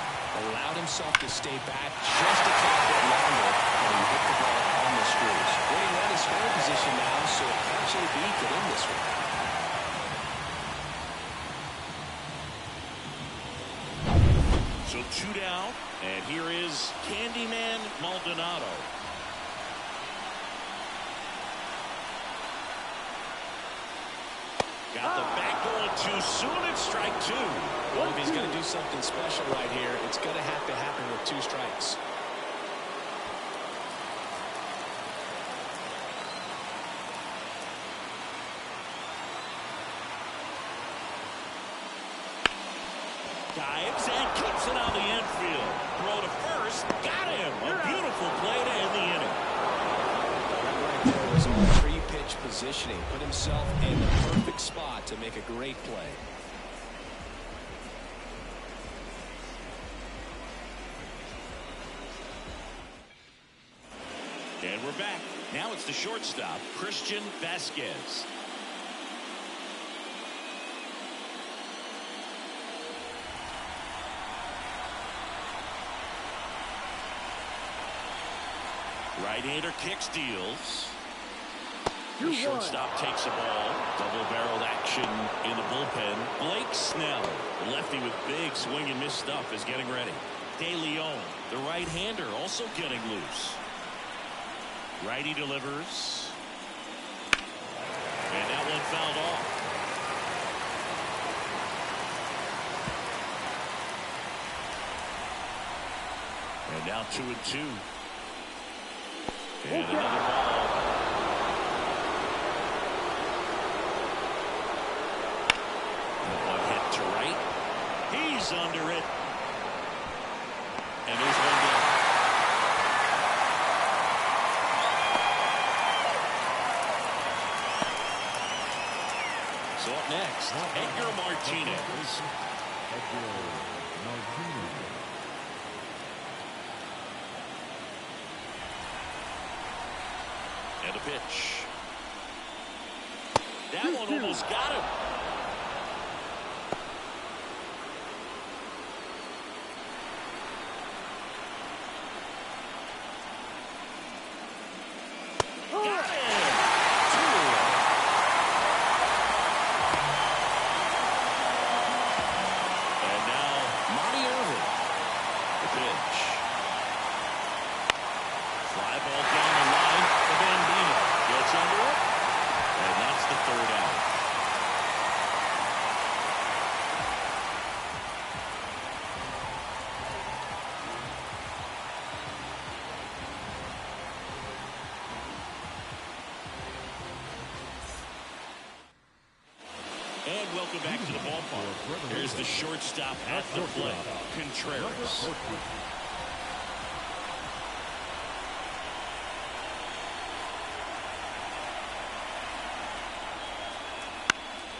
allowed himself to stay back just a tad bit longer, and he hit the ball on the screws. Winning run is scoring position now, so actually he could end this one.
So 2 down, and here is Candyman Maldonado. Got the back going too soon at strike 2.
Well, if he's going to do something special right here, it's going to have to happen with 2 strikes.
Dives and keeps it on the infield. Throw to first. Got him. A beautiful play to end the inning.
Right there was on 3-pitch positioning. Put himself in the perfect spot to make a great play.
And we're back. Now it's the shortstop, Christian Vasquez. Right-hander kicks, deals. The shortstop takes a ball. Double-barreled action in the bullpen. Blake Snell, the lefty with big swing and miss stuff, is getting ready. De Leon, the right-hander, also getting loose. Righty delivers. And that one fouled off. And now 2-2. And another ball. One hit to right. He's under it. And there's one down. So up next, Edgar Martinez. And a pitch. That one almost got him. Got him. 2. And now Monty Irvin. The pitch. Fly ball down the line. Bambino gets under it, and that's the 3rd out. And welcome back to the ballpark. Here's the shortstop at the plate, Contreras.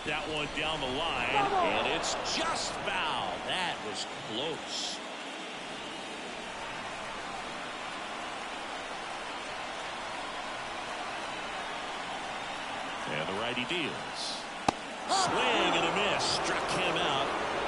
That one down the line, and it's just foul. That was close. And the righty deals. Swing and a miss. Struck him out.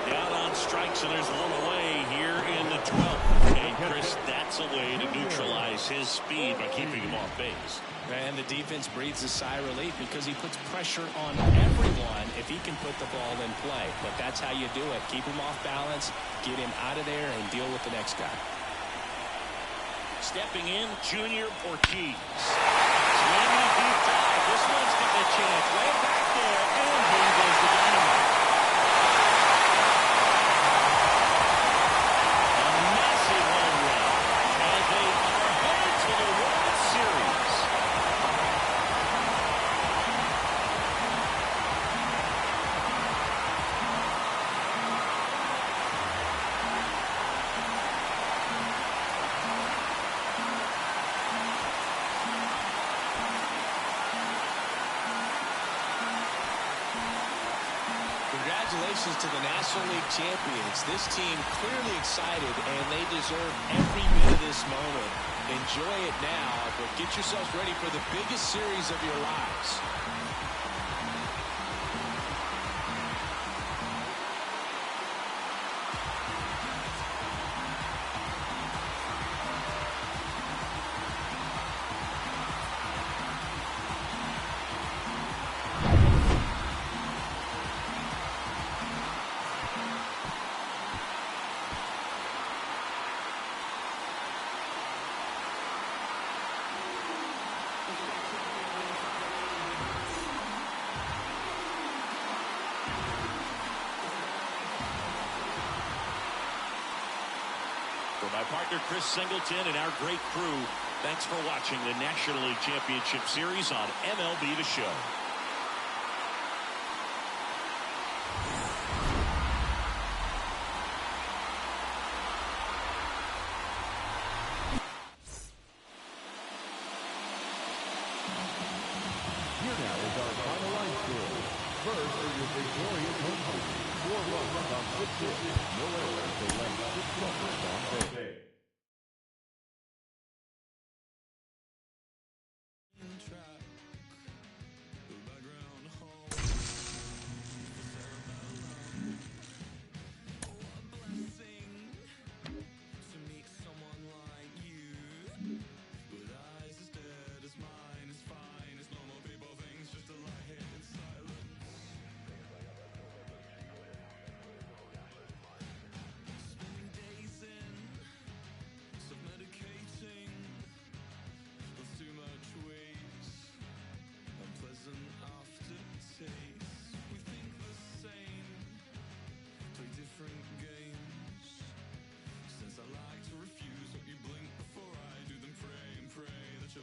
Down on strikes, and there's one away here in the 12th. And Chris, that's a way to neutralize his speed by keeping him off base.
And the defense breathes a sigh of relief because he puts pressure on everyone if he can put the ball in play. But that's how you do it. Keep him off balance, get him out of there, and deal with the next guy.
stepping in, Junior Ortiz. Swinging a deep drive. This one's got a chance. Way back there, and here goes the dynamite. A massive home run. And they are headed to the World Series.
Congratulations to the National League champions. This team clearly excited, and they deserve every bit of this moment. Enjoy it now, but get yourselves ready for the biggest series of your lives.
For my partner Chris Singleton and our great crew, thanks for watching the National League Championship Series on MLB The Show.
Here now is our final line score. First is your victorious home team. 4 runs on 6 hits, no errors, they left 6 runners on base.